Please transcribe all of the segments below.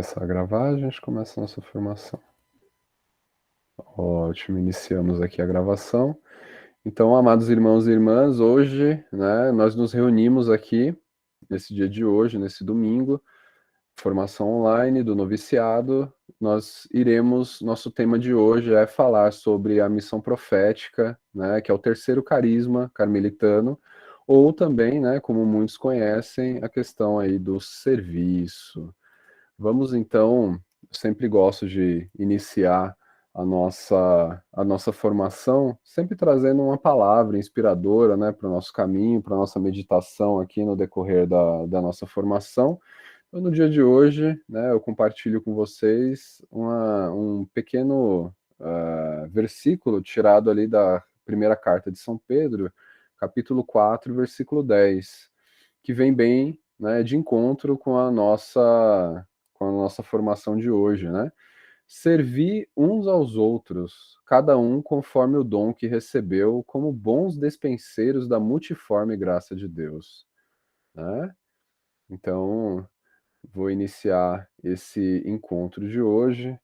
Começar a gravar, a gente começa a nossa formação. Ótimo, iniciamos aqui a gravação. Então, amados irmãos e irmãs, hoje, né, nós nos reunimos aqui, nesse dia de hoje, nesse domingo, formação online do noviciado. Nosso tema de hoje é falar sobre a missão profética, né, que é o terceiro carisma carmelitano, ou também, né, como muitos conhecem, a questão aí do serviço. Vamos então, eu sempre gosto de iniciar a nossa formação, sempre trazendo uma palavra inspiradora, né, para o nosso caminho, para a nossa meditação aqui no decorrer da nossa formação. Então, no dia de hoje, né, eu compartilho com vocês um pequeno versículo tirado ali da primeira carta de São Pedro, capítulo 4, versículo 10, que vem bem, né, de encontro com a nossa formação de hoje, né? Servir uns aos outros, cada um conforme o dom que recebeu, como bons despenseiros da multiforme graça de Deus, né? Então, vou iniciar esse encontro de hoje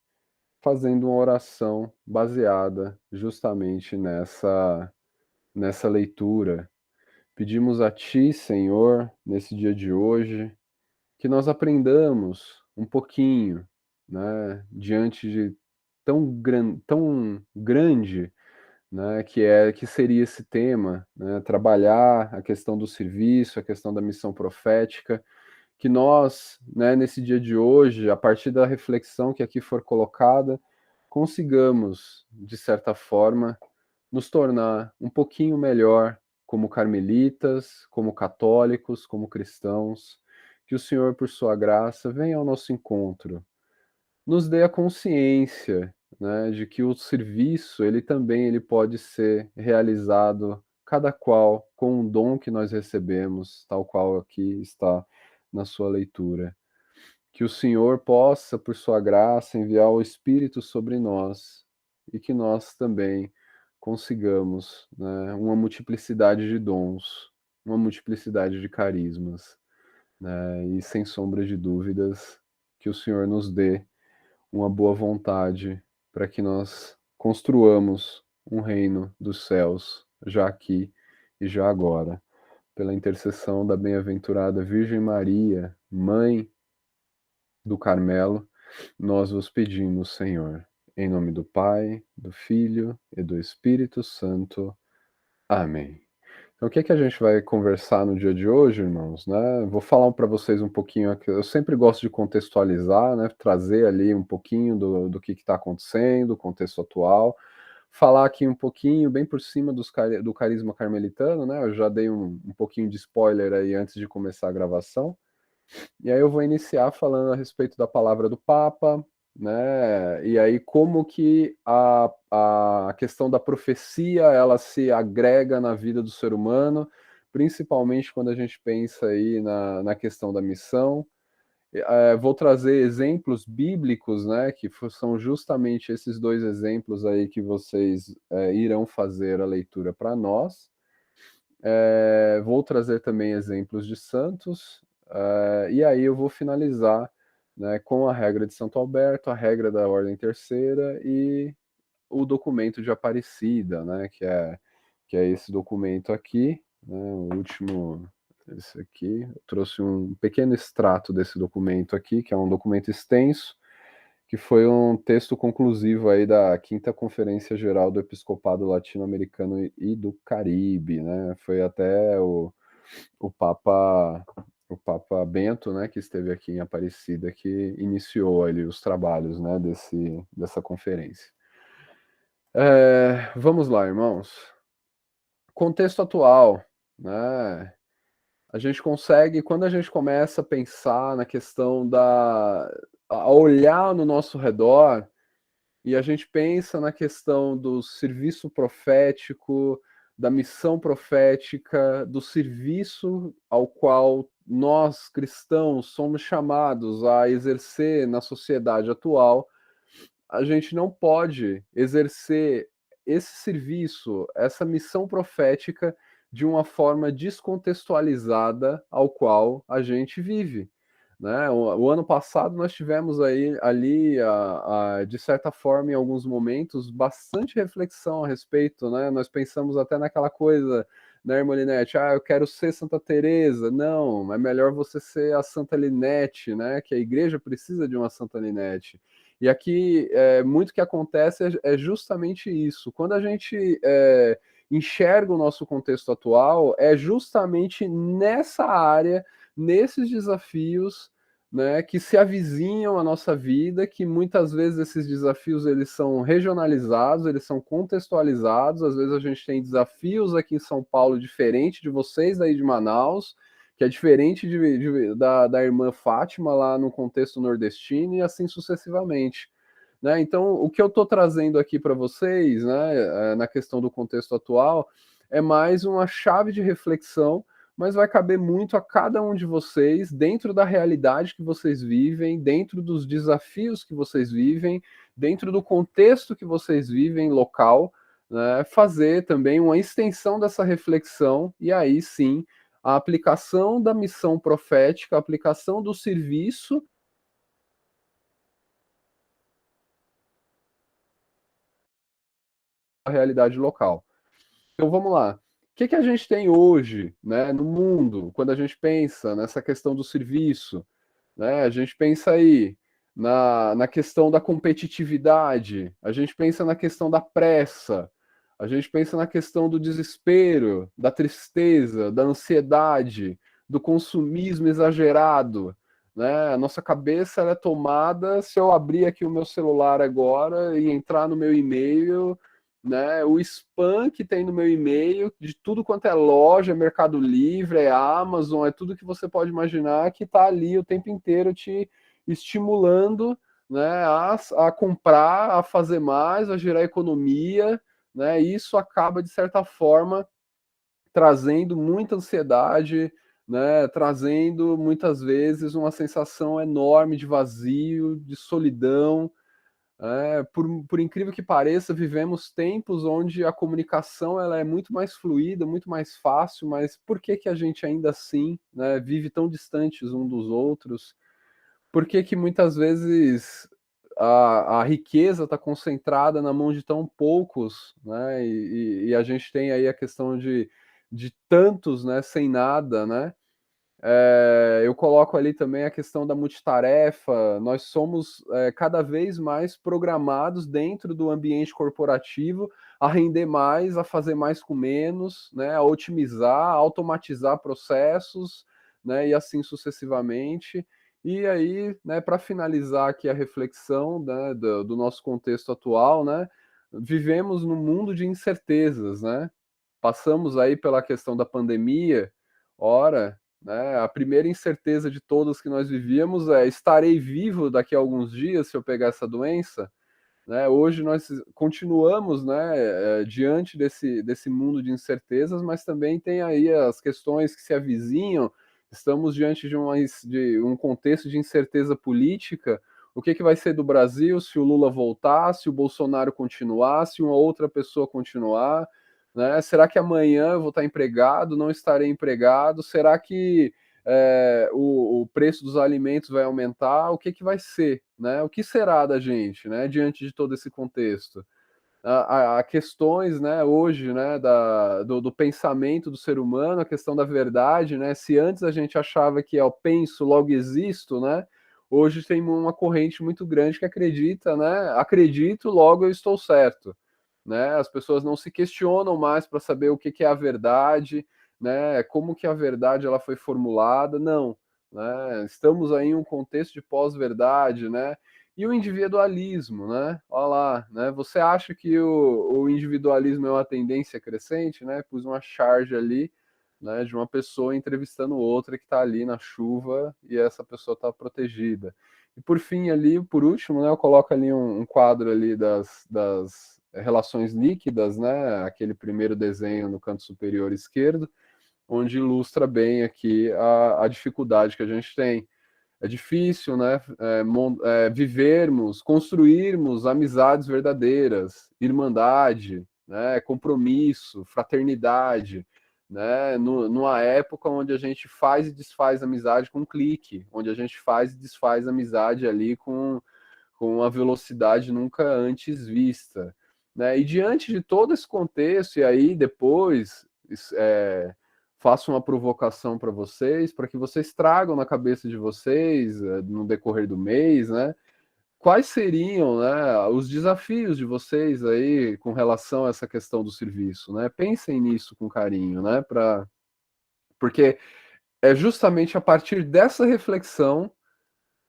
fazendo uma oração baseada justamente nessa leitura. Pedimos a Ti, Senhor, nesse dia de hoje, que nós aprendamos um pouquinho, né, diante de tão grande, né, que seria esse tema, né, trabalhar a questão do serviço, a questão da missão profética, que nós, né, nesse dia de hoje, a partir da reflexão que aqui for colocada, consigamos, de certa forma, nos tornar um pouquinho melhor como carmelitas, como católicos, como cristãos. Que o Senhor, por sua graça, venha ao nosso encontro, nos dê a consciência, né, de que o serviço, ele pode ser realizado cada qual com um dom que nós recebemos, tal qual aqui está na sua leitura. Que o Senhor possa, por sua graça, enviar o Espírito sobre nós e que nós também consigamos, né, uma multiplicidade de dons, uma multiplicidade de carismas, né, e sem sombra de dúvidas, que o Senhor nos dê uma boa vontade para que nós construamos um reino dos céus, já aqui e já agora, pela intercessão da bem-aventurada Virgem Maria, Mãe do Carmelo, nós vos pedimos, Senhor, em nome do Pai, do Filho e do Espírito Santo. Amém. Então, o que é que a gente vai conversar no dia de hoje, irmãos, né? Vou falar para vocês um pouquinho aqui. Eu sempre gosto de contextualizar, né? Trazer ali um pouquinho do que está acontecendo, o contexto atual. Falar aqui um pouquinho, bem por cima do carisma carmelitano, né? Eu já dei um pouquinho de spoiler aí antes de começar a gravação. E aí eu vou iniciar falando a respeito da palavra do Papa, né? E aí como que a questão da profecia ela se agrega na vida do ser humano, principalmente quando a gente pensa aí na questão da missão. Vou trazer exemplos bíblicos, né? Que são justamente esses dois exemplos aí que vocês irão fazer a leitura para nós. Vou trazer também exemplos de santos, e aí eu vou finalizar, né, com a regra de Santo Alberto, a regra da Ordem Terceira e o documento de Aparecida, né, que é esse documento aqui, né, o último, esse aqui, eu trouxe um pequeno extrato desse documento aqui, que é um documento extenso, que foi um texto conclusivo aí da Quinta Conferência Geral do Episcopado Latino-Americano e do Caribe, né? Foi até o Papa o Papa Bento, né, que esteve aqui em Aparecida, que iniciou ali os trabalhos, né, dessa conferência. Vamos lá, irmãos. Contexto atual, né? A gente consegue, quando a gente começa a pensar na questão a olhar no nosso redor, e a gente pensa na questão do serviço profético, da missão profética, do serviço ao qual nós cristãos somos chamados a exercer na sociedade atual, a gente não pode exercer esse serviço, essa missão profética, de uma forma descontextualizada ao qual a gente vive. né? O ano passado nós tivemos aí, ali, de certa forma, em alguns momentos, bastante reflexão a respeito, né? Nós pensamos até naquela coisa, né, irmã Linete? Ah, eu quero ser Santa Teresa. Não, é melhor você ser a Santa Linete, né? Que a igreja precisa de uma Santa Linete. E aqui, muito que acontece é justamente isso. Quando a gente enxerga o nosso contexto atual, é justamente nessa área, nesses desafios, né, que se avizinham à nossa vida, que muitas vezes esses desafios eles são regionalizados, eles são contextualizados. Às vezes a gente tem desafios aqui em São Paulo diferente de vocês daí de Manaus, que é diferente da irmã Fátima lá no contexto nordestino, e assim sucessivamente. Né? Então, o que eu estou trazendo aqui para vocês, né, na questão do contexto atual, é mais uma chave de reflexão, mas vai caber muito a cada um de vocês, dentro da realidade que vocês vivem, dentro dos desafios que vocês vivem, dentro do contexto que vocês vivem, local, né, fazer também uma extensão dessa reflexão, e aí sim, a aplicação da missão profética, a aplicação do serviço à realidade local. Então vamos lá. O que, que a gente tem hoje, né, no mundo, quando a gente pensa nessa questão do serviço? Né? A gente pensa aí na questão da competitividade, a gente pensa na questão da pressa, a gente pensa na questão do desespero, da tristeza, da ansiedade, do consumismo exagerado. Né? A nossa cabeça ela é tomada. Se eu abrir aqui o meu celular agora e entrar no meu e-mail, né, o spam que tem no meu e-mail, de tudo quanto é loja, é Mercado Livre, é Amazon, é tudo que você pode imaginar que está ali o tempo inteiro te estimulando, né, a comprar, a fazer mais, a gerar economia, né? E isso acaba, de certa forma, trazendo muita ansiedade, né, trazendo muitas vezes uma sensação enorme de vazio, de solidão. Por incrível que pareça, vivemos tempos onde a comunicação ela é muito mais fluida, muito mais fácil, mas por que que a gente ainda assim, né, vive tão distantes um dos outros? Por que que muitas vezes a riqueza está concentrada na mão de tão poucos, né? E a gente tem aí a questão de tantos, né, sem nada, né? Eu coloco ali também a questão da multitarefa. Nós somos cada vez mais programados dentro do ambiente corporativo a render mais, a fazer mais com menos, né, a otimizar, a automatizar processos, né, e assim sucessivamente. E aí, né, para finalizar aqui a reflexão, né, do nosso contexto atual, né, vivemos num mundo de incertezas, né? Passamos aí pela questão da pandemia. Ora, né, a primeira incerteza de todas que nós vivíamos é: estarei vivo daqui a alguns dias se eu pegar essa doença? Né? Hoje nós continuamos, né, diante desse mundo de incertezas, mas também tem aí as questões que se avizinham. Estamos diante de um contexto de incerteza política. O que, que vai ser do Brasil se o Lula voltar, se o Bolsonaro continuar, se uma outra pessoa continuar? Né? Será que amanhã eu vou estar empregado, não estarei empregado? Será que o preço dos alimentos vai aumentar? O que, que vai ser? Né? O que será da gente, né, diante de todo esse contexto? Há questões, né, hoje, né, do pensamento do ser humano, a questão da verdade, né? Se antes a gente achava que eu penso, logo existo, né? Hoje tem uma corrente muito grande que acredita, né? Acredito, logo eu estou certo. Né? As pessoas não se questionam mais para saber o que, que é a verdade, né? Como que a verdade ela foi formulada, não. Né? Estamos aí em um contexto de pós-verdade, né? E o individualismo, né? Olha lá, né? Você acha que o individualismo é uma tendência crescente, né? Pus uma charge ali, né, de uma pessoa entrevistando outra que está ali na chuva e essa pessoa está protegida. E por fim ali, por último, né, eu coloco ali um quadro ali das relações líquidas, né, aquele primeiro desenho no canto superior esquerdo, onde ilustra bem aqui a dificuldade que a gente tem. É difícil, né, vivermos, construirmos amizades verdadeiras, irmandade, né, compromisso, fraternidade, né? Numa época onde a gente faz e desfaz amizade com um clique, onde a gente faz e desfaz amizade ali com uma velocidade nunca antes vista, né? E diante de todo esse contexto, e aí depois faço uma provocação para vocês, para que vocês tragam na cabeça de vocês, no decorrer do mês, né? Quais seriam, né, os desafios de vocês aí com relação a essa questão do serviço, né? Pensem nisso com carinho, né? Porque é justamente a partir dessa reflexão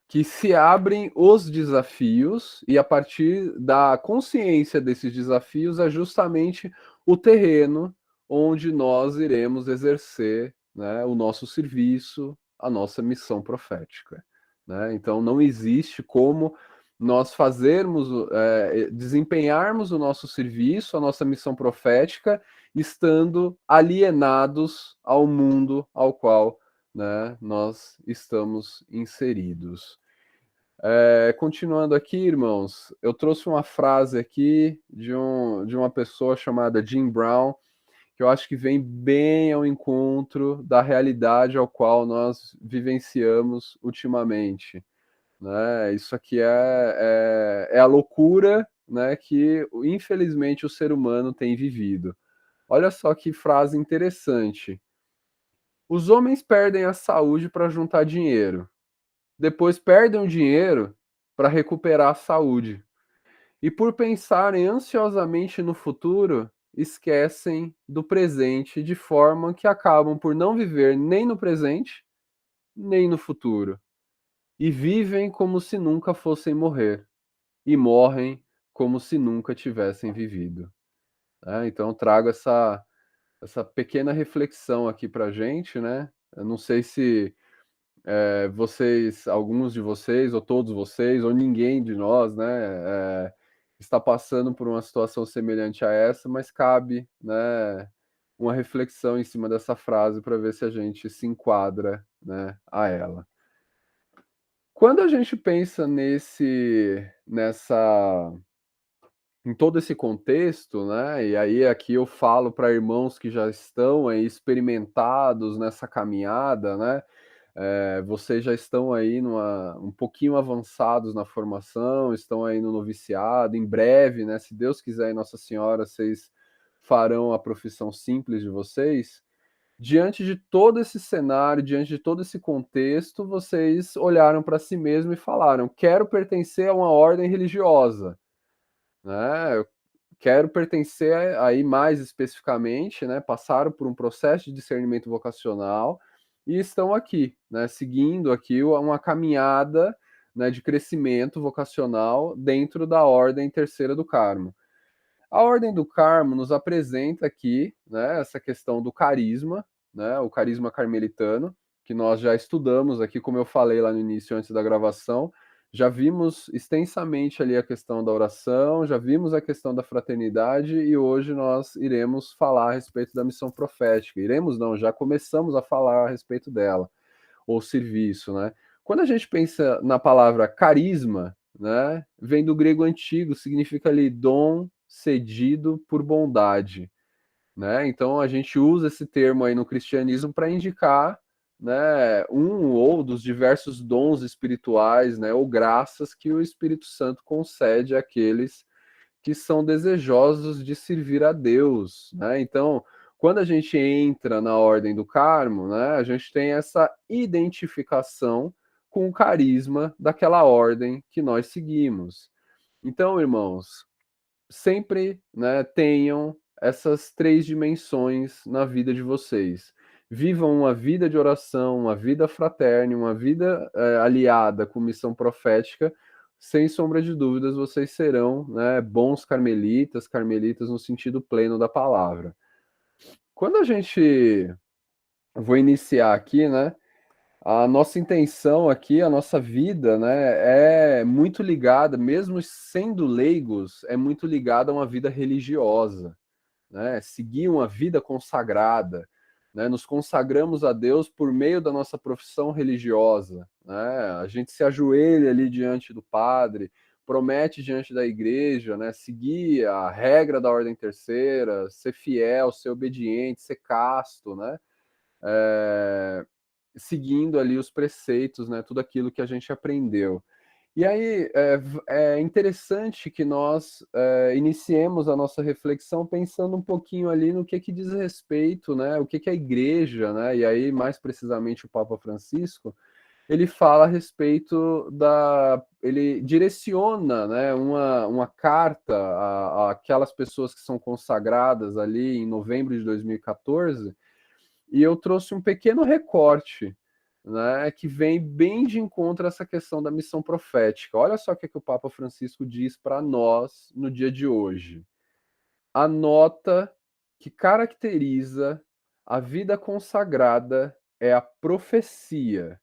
que se abrem os desafios, e a partir da consciência desses desafios é justamente o terreno onde nós iremos exercer, né, o nosso serviço, a nossa missão profética, né? Então não existe como nós fazermos, desempenharmos o nosso serviço, a nossa missão profética, estando alienados ao mundo ao qual, né, nós estamos inseridos. Continuando aqui, irmãos, eu trouxe uma frase aqui de uma pessoa chamada Jim Brown, que eu acho que vem bem ao encontro da realidade ao qual nós vivenciamos ultimamente, né? Isso aqui é a loucura, né, que infelizmente o ser humano tem vivido. Olha só que frase interessante. Os homens perdem a saúde para juntar dinheiro. Depois perdem o dinheiro para recuperar a saúde. E por pensarem ansiosamente no futuro, esquecem do presente de forma que acabam por não viver nem no presente, nem no futuro. E vivem como se nunca fossem morrer. E morrem como se nunca tivessem vivido. Então, eu trago essa pequena reflexão aqui para a gente, né? Eu não sei se vocês, alguns de vocês, ou todos vocês, ou ninguém de nós, né, está passando por uma situação semelhante a essa, mas cabe, né, uma reflexão em cima dessa frase para ver se a gente se enquadra, né, a ela. Quando a gente pensa em todo esse contexto, né, e aí aqui eu falo para irmãos que já estão aí experimentados nessa caminhada, né, vocês já estão aí um pouquinho avançados na formação, estão aí no noviciado, em breve, né, se Deus quiser e Nossa Senhora, vocês farão a profissão simples de vocês. Diante de todo esse cenário, diante de todo esse contexto, vocês olharam para si mesmo e falaram: quero pertencer a uma ordem religiosa, né? Eu quero pertencer aí mais especificamente, né? Passaram por um processo de discernimento vocacional e estão aqui, né? Seguindo aqui uma caminhada, né, de crescimento vocacional dentro da Ordem Terceira do Carmo. A Ordem do Carmo nos apresenta aqui, né, essa questão do carisma, né, o carisma carmelitano, que nós já estudamos aqui, como eu falei lá no início, antes da gravação, já vimos extensamente ali a questão da oração, já vimos a questão da fraternidade e hoje nós iremos falar a respeito da missão profética. Iremos não, já começamos a falar a respeito dela, ou serviço, né? Quando a gente pensa na palavra carisma, né, vem do grego antigo, significa ali dom cedido por bondade, né? Então a gente usa esse termo aí no cristianismo para indicar, né, um ou dos diversos dons espirituais, né, ou graças que o Espírito Santo concede àqueles que são desejosos de servir a Deus, né? Então, quando a gente entra na Ordem do Carmo, né, a gente tem essa identificação com o carisma daquela ordem que nós seguimos. Então, irmãos, sempre, né, tenham essas três dimensões na vida de vocês. Vivam uma vida de oração, uma vida fraterna, uma vida aliada com missão profética. Sem sombra de dúvidas, vocês serão, né, bons carmelitas, carmelitas no sentido pleno da palavra. Quando a gente vou iniciar aqui, né, a nossa intenção aqui, a nossa vida, né, é muito ligada, mesmo sendo leigos, é muito ligada a uma vida religiosa, né? Seguir uma vida consagrada, né? Nos consagramos a Deus por meio da nossa profissão religiosa, né? A gente se ajoelha ali diante do padre, promete diante da igreja, né, seguir a regra da ordem terceira, ser fiel, ser obediente, ser casto, né, seguindo ali os preceitos, né, tudo aquilo que a gente aprendeu. E aí é interessante que nós iniciemos a nossa reflexão pensando um pouquinho ali no que diz respeito, né, o que a igreja, né, e aí mais precisamente o Papa Francisco, ele fala a respeito ele direciona, né, uma carta àquelas pessoas que são consagradas ali em novembro de 2014, e eu trouxe um pequeno recorte, né, que vem bem de encontro a essa questão da missão profética. Olha só o que o Papa Francisco diz para nós no dia de hoje. A nota que caracteriza a vida consagrada é a profecia.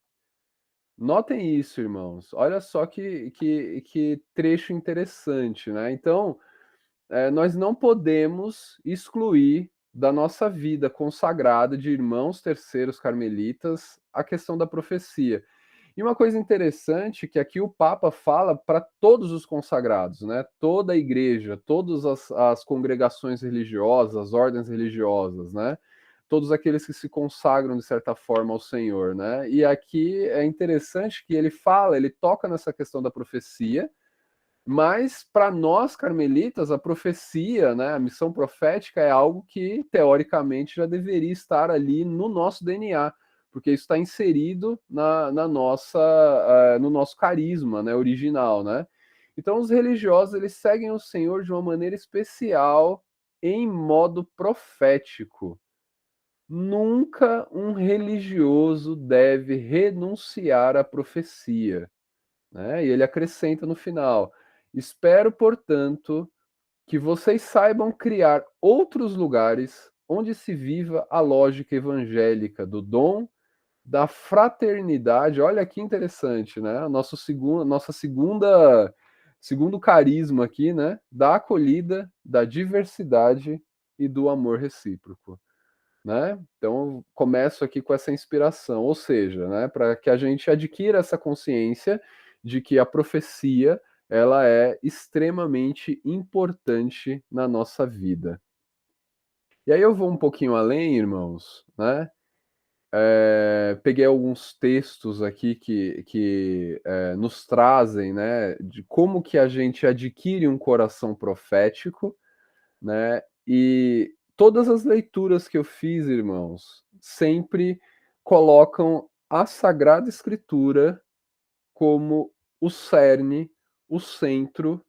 Notem isso, irmãos. Olha só que trecho interessante, né? Então, nós não podemos excluir da nossa vida consagrada de irmãos terceiros carmelitas a questão da profecia. E uma coisa interessante que aqui o Papa fala para todos os consagrados, né? Toda a igreja, todas as congregações religiosas, as ordens religiosas, né? Todos aqueles que se consagram de certa forma ao Senhor, né? E aqui é interessante que ele fala, ele toca nessa questão da profecia, mas para nós carmelitas, a profecia, né, a missão profética é algo que teoricamente já deveria estar ali no nosso DNA, porque isso está inserido na nossa, no nosso carisma, né, original, né? Então os religiosos eles seguem o Senhor de uma maneira especial em modo profético. Nunca um religioso deve renunciar à profecia, né? E ele acrescenta no final: espero, portanto, que vocês saibam criar outros lugares onde se viva a lógica evangélica do dom, da fraternidade. Olha que interessante, né? Nossa segundo carisma aqui, né? Da acolhida, da diversidade e do amor recíproco, né? Então, começo aqui com essa inspiração, ou seja, né, para que a gente adquira essa consciência de que a profecia ela é extremamente importante na nossa vida. E aí eu vou um pouquinho além, irmãos, né? Peguei alguns textos aqui que nos trazem, né, de como que a gente adquire um coração profético, né? E todas as leituras que eu fiz, irmãos, sempre colocam a Sagrada Escritura como o cerne, o centro,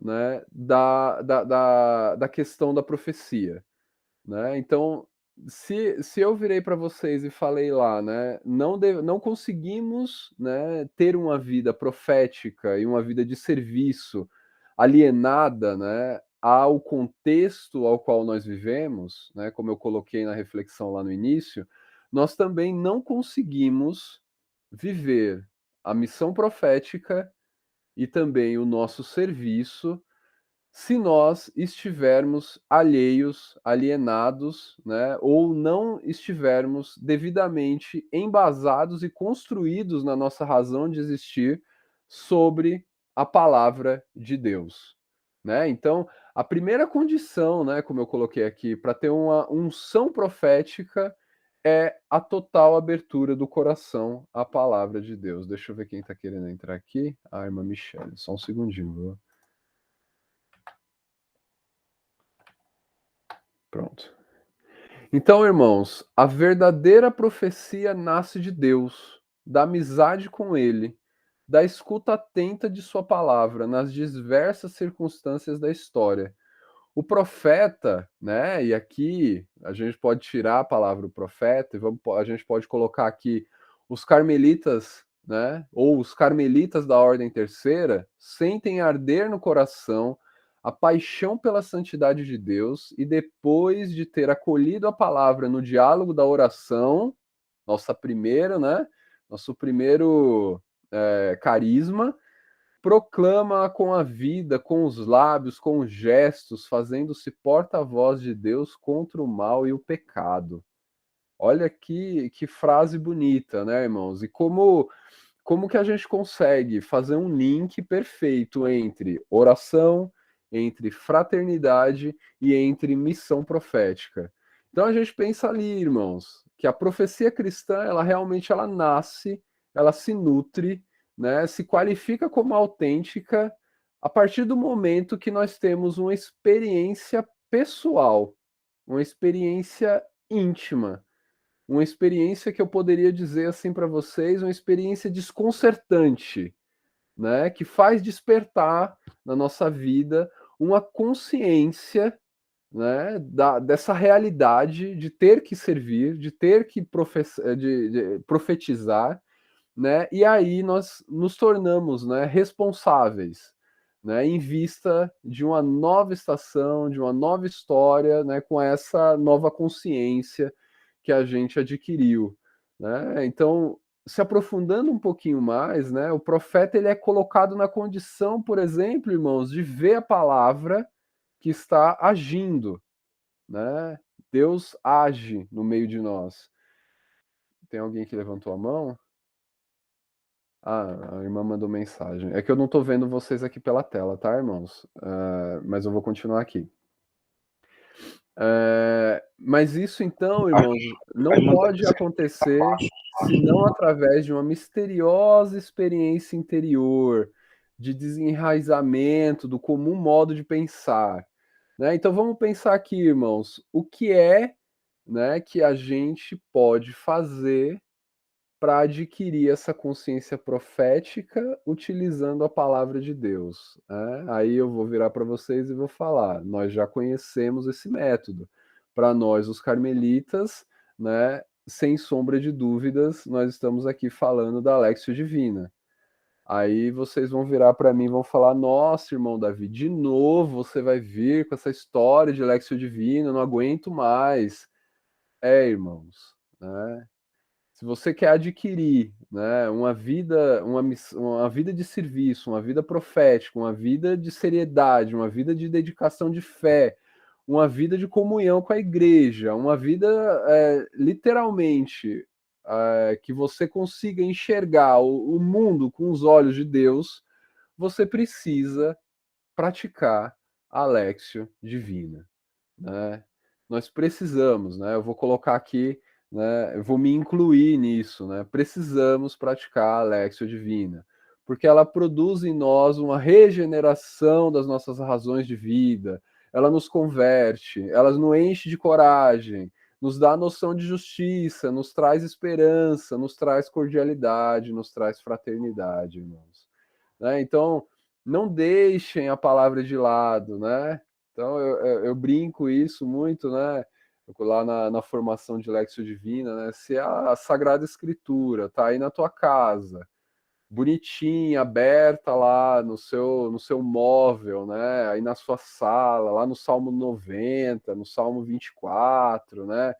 né, da questão da profecia, né? Então, se eu virei para vocês e falei lá, né, não conseguimos, né, ter uma vida profética e uma vida de serviço alienada, né, ao contexto ao qual nós vivemos, né, como eu coloquei na reflexão lá no início, nós também não conseguimos viver a missão profética e também o nosso serviço se nós estivermos alheios, alienados, né, ou não estivermos devidamente embasados e construídos na nossa razão de existir sobre a palavra de Deus, né? Então, a primeira condição, né, como eu coloquei aqui, para ter uma unção profética é a total abertura do coração à palavra de Deus. Deixa eu ver quem está querendo entrar aqui. A irmã Michelle, só um segundinho, viu? Pronto. Então, irmãos, a verdadeira profecia nasce de Deus, da amizade com Ele, da escuta atenta de Sua palavra nas diversas circunstâncias da história. O profeta, né? E aqui a gente pode tirar a palavra profeta e a gente pode colocar aqui os carmelitas, né? Ou os carmelitas da ordem terceira sentem arder no coração a paixão pela santidade de Deus e depois de ter acolhido a palavra no diálogo da oração, nossa primeira, né? Nosso primeiro carisma, proclama com a vida, com os lábios, com os gestos, fazendo-se porta-voz de Deus contra o mal e o pecado. Olha que frase bonita, né, irmãos? E como que a gente consegue fazer um link perfeito entre oração, entre fraternidade e entre missão profética? Então a gente pensa ali, irmãos, que a profecia cristã, ela realmente ela nasce, ela se nutre, né, se qualifica como autêntica a partir do momento que nós temos uma experiência pessoal, uma experiência íntima, uma experiência que eu poderia dizer assim para vocês, uma experiência desconcertante, né, que faz despertar na nossa vida uma consciência, né, dessa realidade de ter que servir, de ter que de profetizar, né, e aí nós nos tornamos, né, responsáveis, né, em vista de uma nova estação, de uma nova história, né, com essa nova consciência que a gente adquiriu, né? Então, se aprofundando um pouquinho mais, né, o profeta ele é colocado na condição, por exemplo, irmãos, de ver a palavra que está agindo, né? Deus age no meio de nós. Tem alguém que levantou a mão? Ah, a irmã mandou mensagem. É que eu não tô vendo vocês aqui pela tela, tá, irmãos? Mas eu vou continuar aqui. Mas isso então, irmãos, não pode acontecer senão através de uma misteriosa experiência interior, de desenraizamento do comum modo de pensar, né? Então vamos pensar aqui, irmãos, o que é, né, que a gente pode fazer para adquirir essa consciência profética utilizando a palavra de Deus, né? Aí eu vou virar para vocês e vou falar, nós já conhecemos esse método. Para nós, os carmelitas, né, sem sombra de dúvidas, nós estamos aqui falando da Alexio Divina. Aí vocês vão virar para mim e vão falar: Nossa, irmão Davi, de novo você vai vir com essa história de Alexio Divina, eu não aguento mais. Irmãos, né? Se você quer adquirir, né, uma vida de serviço, uma vida profética, uma vida de seriedade, uma vida de dedicação de fé, uma vida de comunhão com a igreja, uma vida literalmente que você consiga enxergar o mundo com os olhos de Deus, você precisa praticar a Alexio Divina, né? Nós precisamos, né? Eu vou colocar aqui, né? Eu vou me incluir nisso, né? Precisamos praticar a Alexio Divina, porque ela produz em nós uma regeneração das nossas razões de vida. Ela nos converte, ela nos enche de coragem, nos dá a noção de justiça, nos traz esperança, nos traz cordialidade, nos traz fraternidade, irmãos. Né? Então, não deixem a palavra de lado, né? Então, eu brinco isso muito, né? Lá na formação de Lexio Divina, né? Se a Sagrada Escritura tá aí na tua casa, bonitinha, aberta lá no seu móvel, né? Aí na sua sala, lá no Salmo 90, no Salmo 24, né?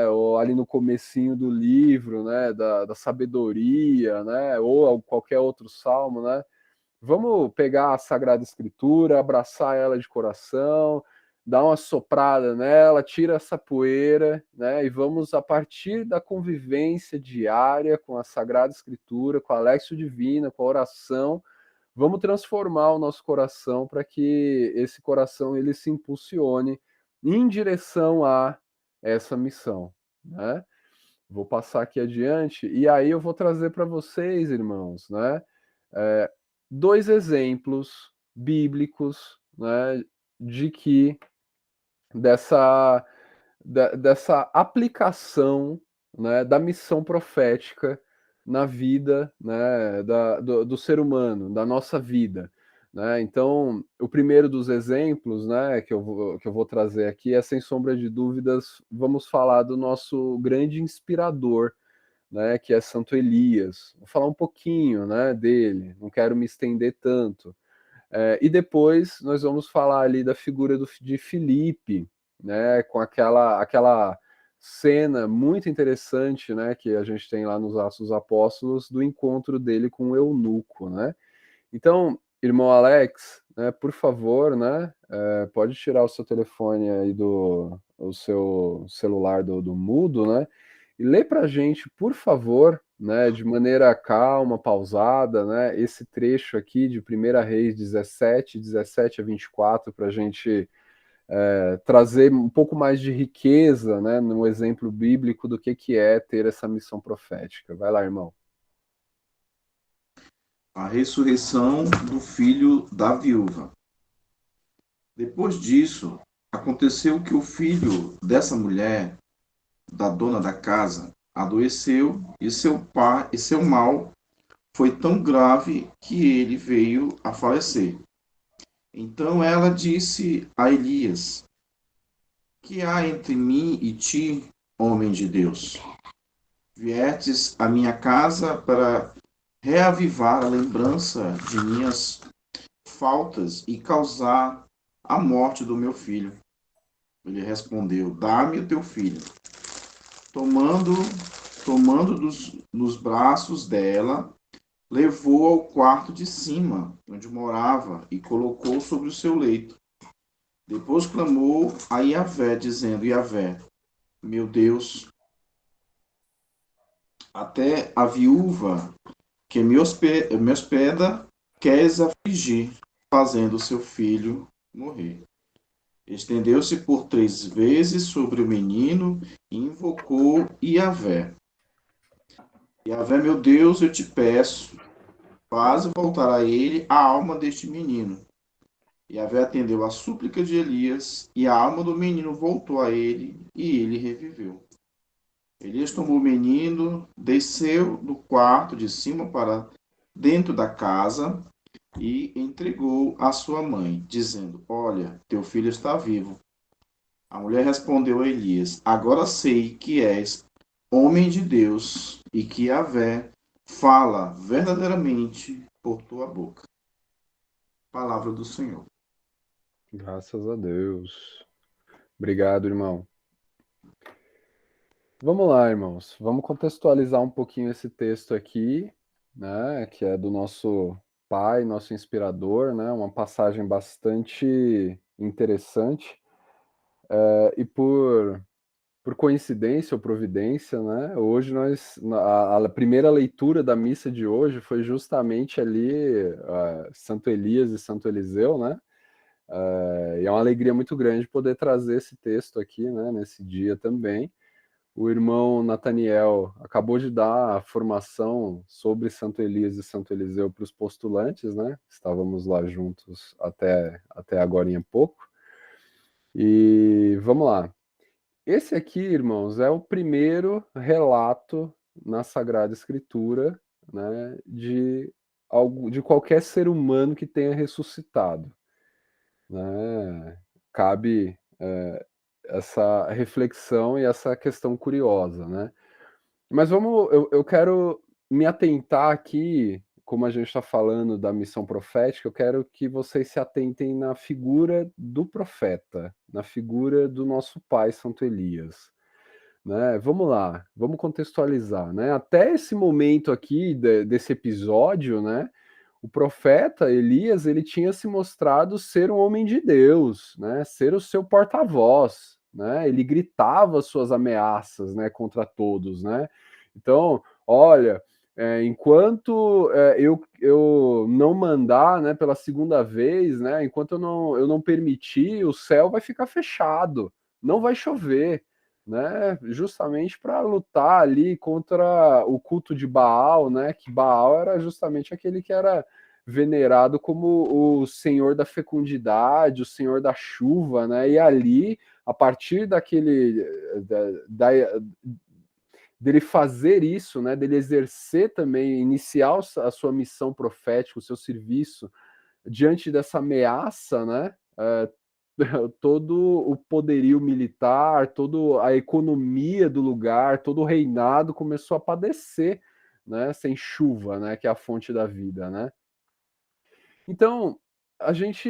Ou ali no comecinho do livro, né? Da sabedoria, né? Ou qualquer outro salmo, né? Vamos pegar a Sagrada Escritura, abraçar ela de coração, dar uma soprada nela, tira essa poeira, né? E vamos, a partir da convivência diária com a Sagrada Escritura, com a Alexio Divina, com a oração, vamos transformar o nosso coração para que esse coração ele se impulsione em direção a essa missão, né? Vou passar aqui adiante e aí eu vou trazer para vocês, irmãos, né? É, dois exemplos bíblicos, né, de que dessa, dessa aplicação, né, da missão profética na vida, né, do ser humano, da nossa vida. Né? Então, o primeiro dos exemplos, né, que eu vou trazer aqui é, sem sombra de dúvidas, vamos falar do nosso grande inspirador, né, que é Santo Elias. Vou falar um pouquinho, né, dele, não quero me estender tanto. E depois nós vamos falar ali da figura de Filipe, né, com aquela cena muito interessante, né, que a gente tem lá nos Atos dos Apóstolos, do encontro dele com o eunuco, né. Então, irmão Alex, né, por favor, né, pode tirar o seu telefone aí o seu celular do mudo, né, E lê para a gente, por favor, né, de maneira calma, pausada, né, esse trecho aqui de 1 Reis 17, 17 a 24, para a gente trazer um pouco mais de riqueza, né, no exemplo bíblico do que é ter essa missão profética. Vai lá, irmão. A ressurreição do filho da viúva. Depois disso, aconteceu que o filho dessa mulher, da dona da casa, adoeceu e seu mal foi tão grave que ele veio a falecer. Então ela disse a Elias: Que há entre mim e ti, homem de Deus? Viestes à minha casa para reavivar a lembrança de minhas faltas e causar a morte do meu filho. Ele respondeu: Dá-me o teu filho. Tomando, nos braços dela, levou ao quarto de cima, onde morava, e colocou sobre o seu leito. Depois clamou a Iavé, dizendo: Iavé, meu Deus, até a viúva que me hospeda queres afligir, fazendo seu filho morrer. Estendeu-se por 3 vezes sobre o menino e invocou Iavé. Iavé, meu Deus, eu te peço, faze voltar a ele a alma deste menino. Iavé atendeu a súplica de Elias, e a alma do menino voltou a ele, e ele reviveu. Elias tomou o menino, desceu do quarto de cima para dentro da casa e entregou à sua mãe, dizendo: Olha, teu filho está vivo. A mulher respondeu a Elias: Agora sei que és homem de Deus e que Yahvé fala verdadeiramente por tua boca. Palavra do Senhor. Graças a Deus. Obrigado, irmão. Vamos lá, irmãos. Vamos contextualizar um pouquinho esse texto aqui, né, que é do nosso pai, nosso inspirador, né, uma passagem bastante interessante. E por coincidência ou providência, né, hoje a primeira leitura da missa de hoje foi justamente ali, Santo Elias e Santo Eliseu, né, e é uma alegria muito grande poder trazer esse texto aqui, né, nesse dia também. O irmão Nataniel acabou de dar a formação sobre Santo Elias e Santo Eliseu para os postulantes, né? Estávamos lá juntos até agora em pouco. E vamos lá. Esse aqui, irmãos, é o primeiro relato na Sagrada Escritura, né, de qualquer ser humano que tenha ressuscitado, né? Cabe essa reflexão e essa questão curiosa, né? Mas eu quero me atentar aqui, como a gente está falando da missão profética, eu quero que vocês se atentem na figura do profeta, na figura do nosso pai Santo Elias, né? Vamos lá, vamos contextualizar, né? Até esse momento aqui desse episódio, né? O profeta Elias, ele tinha se mostrado ser um homem de Deus, né? Ser o seu porta-voz, né? Ele gritava suas ameaças, né, contra todos, né? Então, olha, enquanto eu não mandar, né, pela segunda vez, né, enquanto eu não permitir, o céu vai ficar fechado, não vai chover, né, justamente para lutar ali contra o culto de Baal, né, que Baal era justamente aquele que era venerado como o senhor da fecundidade, o senhor da chuva, né, e ali, a partir dele fazer isso, né, dele exercer também, iniciar a sua missão profética, o seu serviço, diante dessa ameaça, né, todo o poderio militar, toda a economia do lugar, todo o reinado começou a padecer, né, sem chuva, né, que é a fonte da vida, né. Então, a gente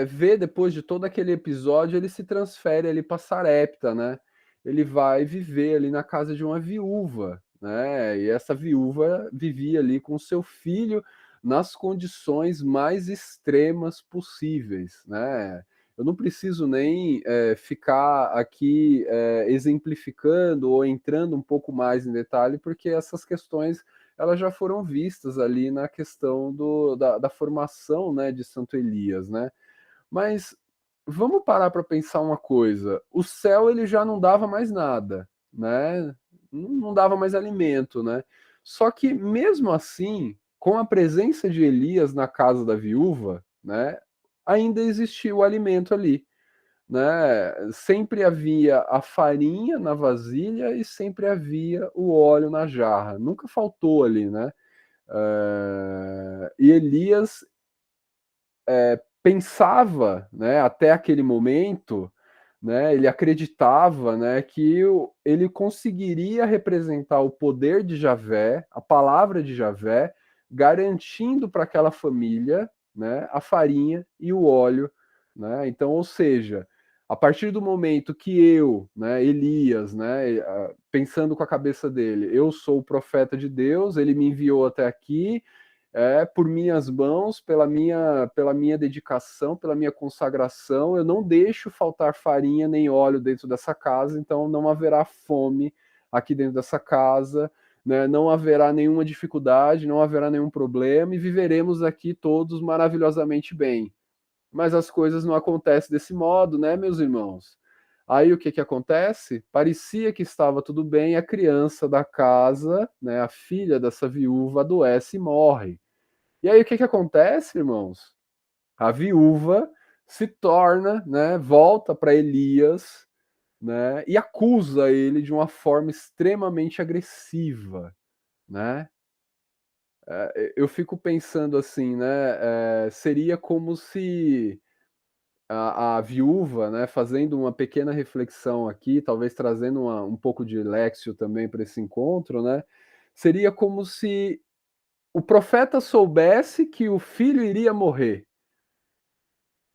vê depois de todo aquele episódio, ele se transfere ali para Sarepta, né, ele vai viver ali na casa de uma viúva, né, e essa viúva vivia ali com seu filho nas condições mais extremas possíveis, né. eu não preciso nem ficar aqui exemplificando ou entrando um pouco mais em detalhe, porque essas questões elas já foram vistas ali na questão da formação, né, de Santo Elias, né? Mas vamos parar para pensar uma coisa: o céu ele já não dava mais nada, né? Não dava mais alimento, né? Só que mesmo assim, com a presença de Elias na casa da viúva, né, ainda existia o alimento ali, né? Sempre havia a farinha na vasilha e sempre havia o óleo na jarra. Nunca faltou ali, né? E Elias pensava, né, até aquele momento, né, ele acreditava, né, que ele conseguiria representar o poder de Javé, a palavra de Javé, garantindo para aquela família, né, a farinha e o óleo, né? Então, ou seja, a partir do momento que eu, né, Elias, né, pensando com a cabeça dele, eu sou o profeta de Deus, ele me enviou até aqui, por minhas mãos, pela minha dedicação, pela minha consagração, eu não deixo faltar farinha nem óleo dentro dessa casa, então não haverá fome aqui dentro dessa casa, né? Não haverá nenhuma dificuldade, não haverá nenhum problema e viveremos aqui todos maravilhosamente bem. Mas as coisas não acontecem desse modo, né, meus irmãos? Aí o que que acontece? Parecia que estava tudo bem, a criança da casa, né, a filha dessa viúva adoece e morre. E aí o que que acontece, irmãos? A viúva se torna, né, volta para Elias, né, e acusa ele de uma forma extremamente agressiva, né? Eu fico pensando assim, né, seria como se a viúva, né, fazendo uma pequena reflexão aqui, talvez trazendo um pouco de léxio também para esse encontro, né, seria como se o profeta soubesse que o filho iria morrer.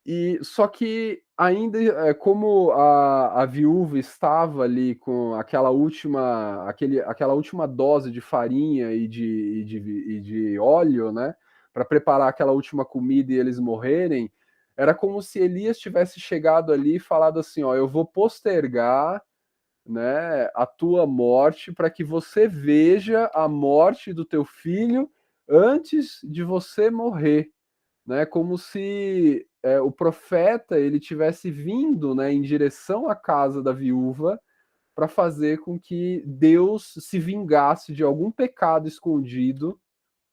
E só que ainda, como a viúva estava ali com aquela última dose de farinha e de óleo, né, para preparar aquela última comida e eles morrerem, era como se Elias tivesse chegado ali e falado assim: "Ó, eu vou postergar, né, a tua morte para que você veja a morte do teu filho antes de você morrer", né? Como se o profeta ele tivesse vindo, né, em direção à casa da viúva para fazer com que Deus se vingasse de algum pecado escondido,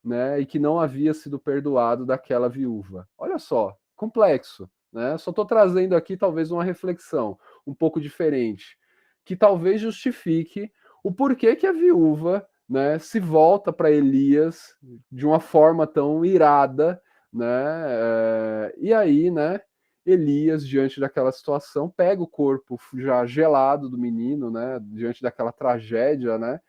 né, e que não havia sido perdoado daquela viúva. Olha só, complexo, né? Só estou trazendo aqui talvez uma reflexão um pouco diferente, que talvez justifique o porquê que a viúva, né, se volta para Elias de uma forma tão irada, né? E aí, né? Elias, diante daquela situação, pega o corpo já gelado do menino, né? Diante daquela tragédia, né?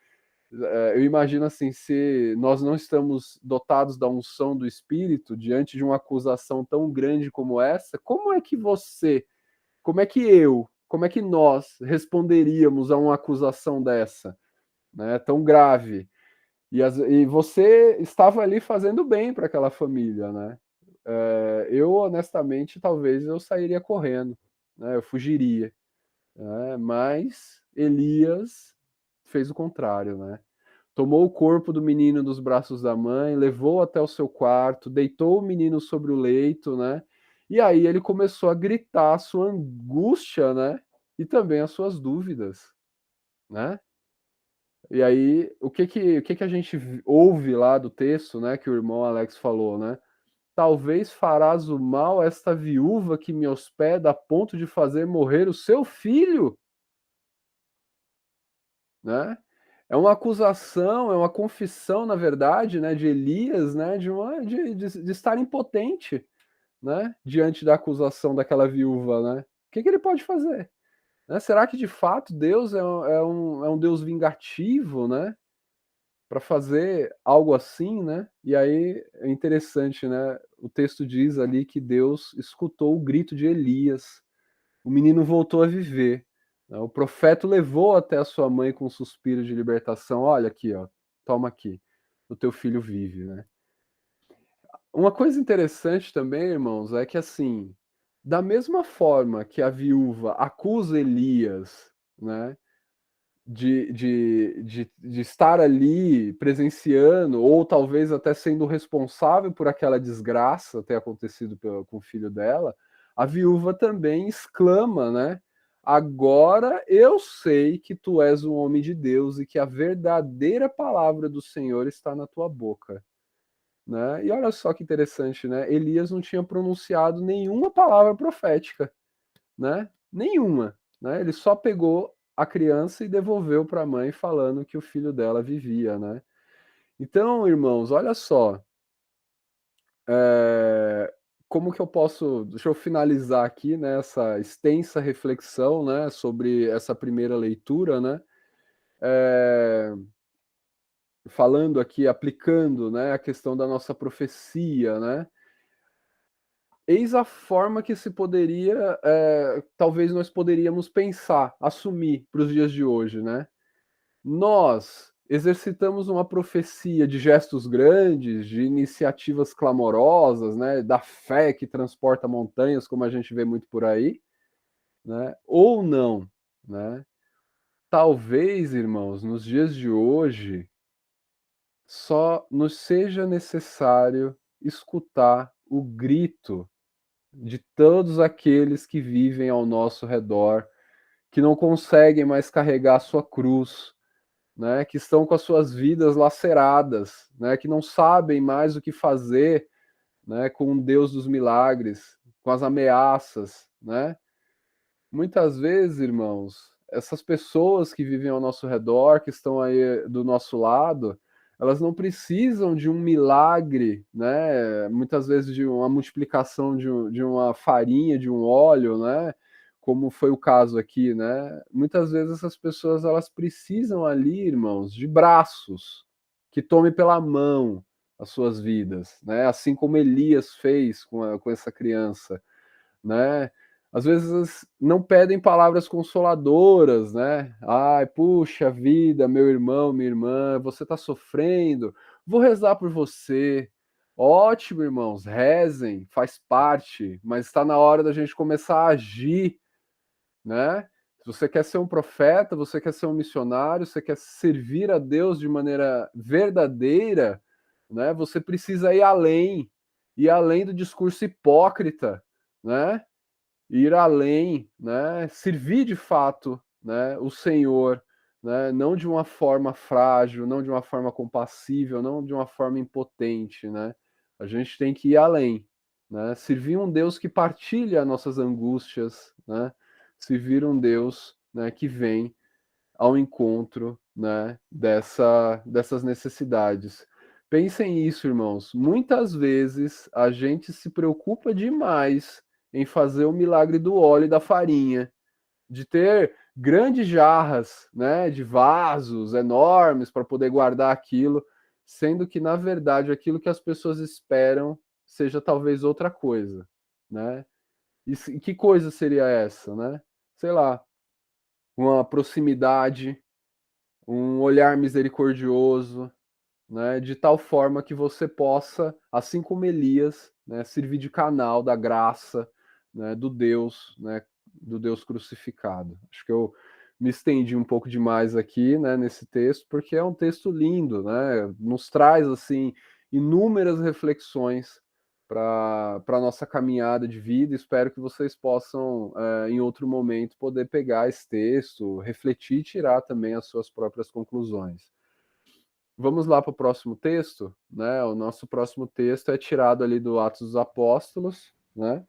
Eu imagino assim, se nós não estamos dotados da unção do Espírito diante de uma acusação tão grande como essa, como é que você, como é que eu, como é que nós responderíamos a uma acusação dessa, né, tão grave? E você estava ali fazendo bem para aquela família, né? Eu honestamente, talvez eu sairia correndo, né? Eu fugiria, né? Mas Elias fez o contrário, né? Tomou o corpo do menino dos braços da mãe, levou até o seu quarto, deitou o menino sobre o leito, né? E aí ele começou a gritar a sua angústia, né? E também as suas dúvidas, né? E aí, o que que a gente ouve lá do texto, né, que o irmão Alex falou, né? Talvez farás o mal a esta viúva que me hospeda a ponto de fazer morrer o seu filho, né? É uma acusação, é uma confissão, na verdade, né, de Elias, né, de estar impotente, né, diante da acusação daquela viúva, né? O que que ele pode fazer? Né? Será que de fato Deus é um Deus vingativo, né, para fazer algo assim, né? E aí é interessante, né? O texto diz ali que Deus escutou o grito de Elias, o menino voltou a viver, né? O profeta o levou até a sua mãe com um suspiro de libertação. Olha aqui, ó, toma aqui, o teu filho vive, né? Uma coisa interessante também, irmãos, é que assim, Da mesma forma que a viúva acusa Elias, né, de estar ali presenciando, ou talvez até sendo responsável por aquela desgraça ter acontecido com o filho dela, a viúva também exclama, né? Agora eu sei que tu és um homem de Deus e que a verdadeira palavra do Senhor está na tua boca. Né? E olha só que interessante, né? Elias não tinha pronunciado nenhuma palavra profética, né? Nenhuma, né? Ele só pegou a criança e devolveu para a mãe falando que o filho dela vivia, né? Então, irmãos, olha só, como que eu posso, deixa eu finalizar aqui, né, essa extensa reflexão, né, sobre essa primeira leitura, né? É, falando aqui, aplicando, né, a questão da nossa profecia, né? Eis a forma que se poderia, talvez nós poderíamos pensar, assumir para os dias de hoje, né? Nós exercitamos uma profecia de gestos grandes, de iniciativas clamorosas, né? Da fé que transporta montanhas, como a gente vê muito por aí, né? Ou não, né? Talvez, irmãos, nos dias de hoje, só nos seja necessário escutar o grito de todos aqueles que vivem ao nosso redor, que não conseguem mais carregar a sua cruz, né, que estão com as suas vidas laceradas, né, que não sabem mais o que fazer, né, com o Deus dos milagres, com as ameaças, né? Muitas vezes, irmãos, essas pessoas que vivem ao nosso redor, que estão aí do nosso lado, elas não precisam de um milagre, né? Muitas vezes de uma multiplicação de uma farinha, de um óleo, né? Como foi o caso aqui, né? Muitas vezes essas pessoas elas precisam ali, irmãos, de braços que tomem pela mão as suas vidas, né? Assim como Elias fez com essa criança, né? Às vezes não pedem palavras consoladoras, né? Ai, puxa vida, meu irmão, minha irmã, você está sofrendo, vou rezar por você. Ótimo, irmãos, rezem, faz parte, mas está na hora da gente começar a agir, né? Se você quer ser um profeta, você quer ser um missionário, você quer servir a Deus de maneira verdadeira, né? Você precisa ir além do discurso hipócrita, né? Ir além, né? Servir de fato, né? O Senhor, né? Não de uma forma frágil, não de uma forma compassível, não de uma forma impotente, né? A gente tem que ir além, né? Servir um Deus que partilha nossas angústias, né? Servir um Deus, né? Que vem ao encontro, né? Dessas necessidades. Pensem nisso, irmãos. Muitas vezes a gente se preocupa demais em fazer o milagre do óleo e da farinha, de ter grandes jarras, né, de vasos enormes para poder guardar aquilo, sendo que na verdade aquilo que as pessoas esperam seja talvez outra coisa, né? E que coisa seria essa, né? Sei lá, uma proximidade, um olhar misericordioso, né, de tal forma que você possa, assim como Elias, né, servir de canal da graça, né, do Deus crucificado. Acho que eu me estendi um pouco demais aqui, né, nesse texto, porque é um texto lindo, né, nos traz assim inúmeras reflexões para a nossa caminhada de vida. Espero que vocês possam, em outro momento, poder pegar esse texto, refletir e tirar também as suas próprias conclusões. Vamos lá para o próximo texto, né? O nosso próximo texto é tirado ali do Atos dos Apóstolos, né?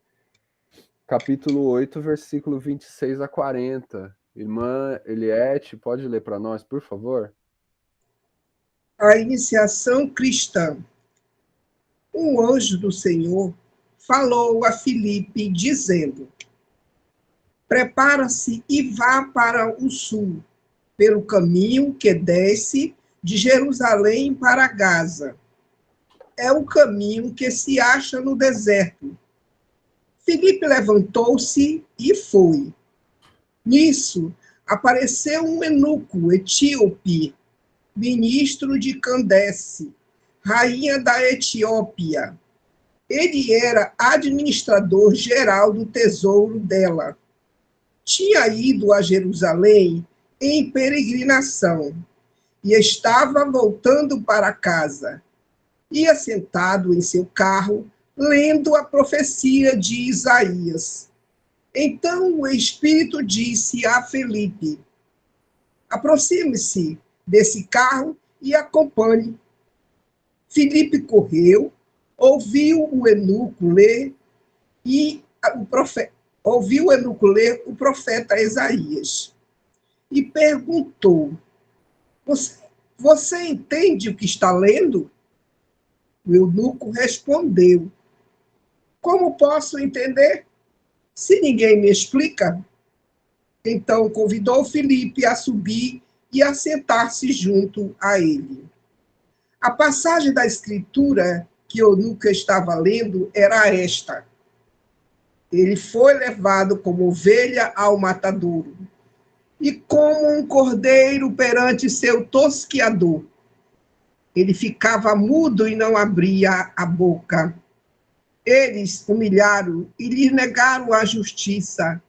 Capítulo 8, versículo 26 a 40. Irmã Eliette, pode ler para nós, por favor? A iniciação cristã. Um anjo do Senhor falou a Filipe, dizendo: prepara-se e vá para o sul, pelo caminho que desce de Jerusalém para Gaza. É o caminho que se acha no deserto. Filipe levantou-se e foi. Nisso, apareceu um eunuco etíope, ministro de Candace, rainha da Etiópia. Ele era administrador geral do tesouro dela. Tinha ido a Jerusalém em peregrinação e estava voltando para casa. Ia sentado em seu carro, lendo a profecia de Isaías. Então o Espírito disse a Felipe: aproxime-se desse carro e acompanhe. Filipe correu, ouviu o eunuco ler o profeta Isaías e perguntou: você entende o que está lendo? O eunuco respondeu: como posso entender se ninguém me explica? Então convidou Filipe a subir e a sentar-se junto a ele. A passagem da escritura que o eunuco estava lendo era esta: ele foi levado como ovelha ao matadouro, e como um cordeiro perante seu tosquiador. Ele ficava mudo e não abria a boca. Eles humilharam e lhe negaram a justiça.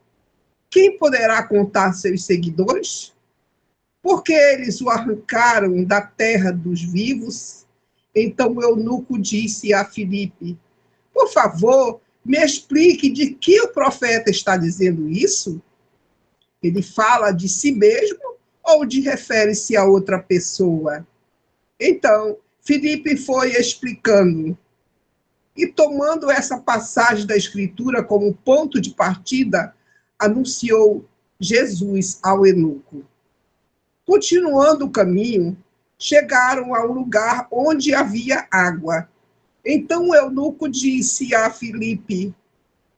Quem poderá contar seus seguidores? Porque eles o arrancaram da terra dos vivos. Então o eunuco disse a Filipe: por favor, me explique de que o profeta está dizendo isso? Ele fala de si mesmo ou refere-se a outra pessoa? Então, Filipe foi explicando. E tomando essa passagem da Escritura como ponto de partida, anunciou Jesus ao eunuco. Continuando o caminho, chegaram a um lugar onde havia água. Então o eunuco disse a Filipe: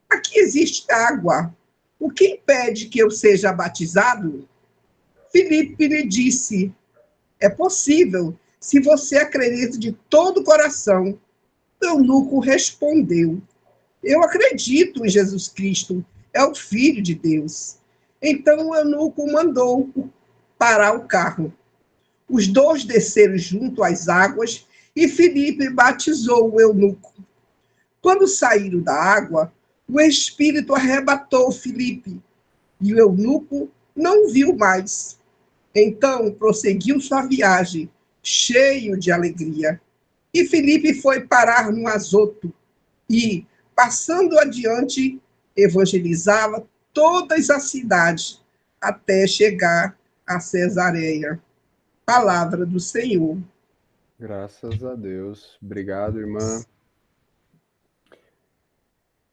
aqui existe água. O que impede que eu seja batizado? Filipe lhe disse: é possível, se você acredita de todo o coração. O eunuco respondeu: eu acredito em Jesus Cristo, é o Filho de Deus. Então o eunuco mandou parar o carro. Os dois desceram junto às águas e Filipe batizou o eunuco. Quando saíram da água, o Espírito arrebatou Filipe e o eunuco não o viu mais. Então prosseguiu sua viagem, cheio de alegria. E Filipe foi parar no Azoto e, passando adiante, evangelizava todas as cidades até chegar a Cesareia. Palavra do Senhor. Graças a Deus. Obrigado, irmã.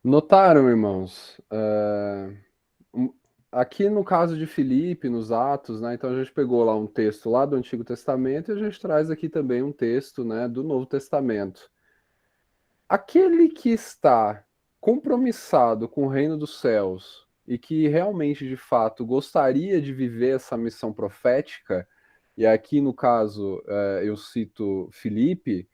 Notaram, irmãos? Aqui no caso de Filipe, nos Atos, né? Então a gente pegou lá um texto lá do Antigo Testamento e a gente traz aqui também um texto, né, do Novo Testamento. Aquele que está compromissado com o reino dos céus e que realmente, de fato, gostaria de viver essa missão profética, e aqui no caso eu cito Filipe,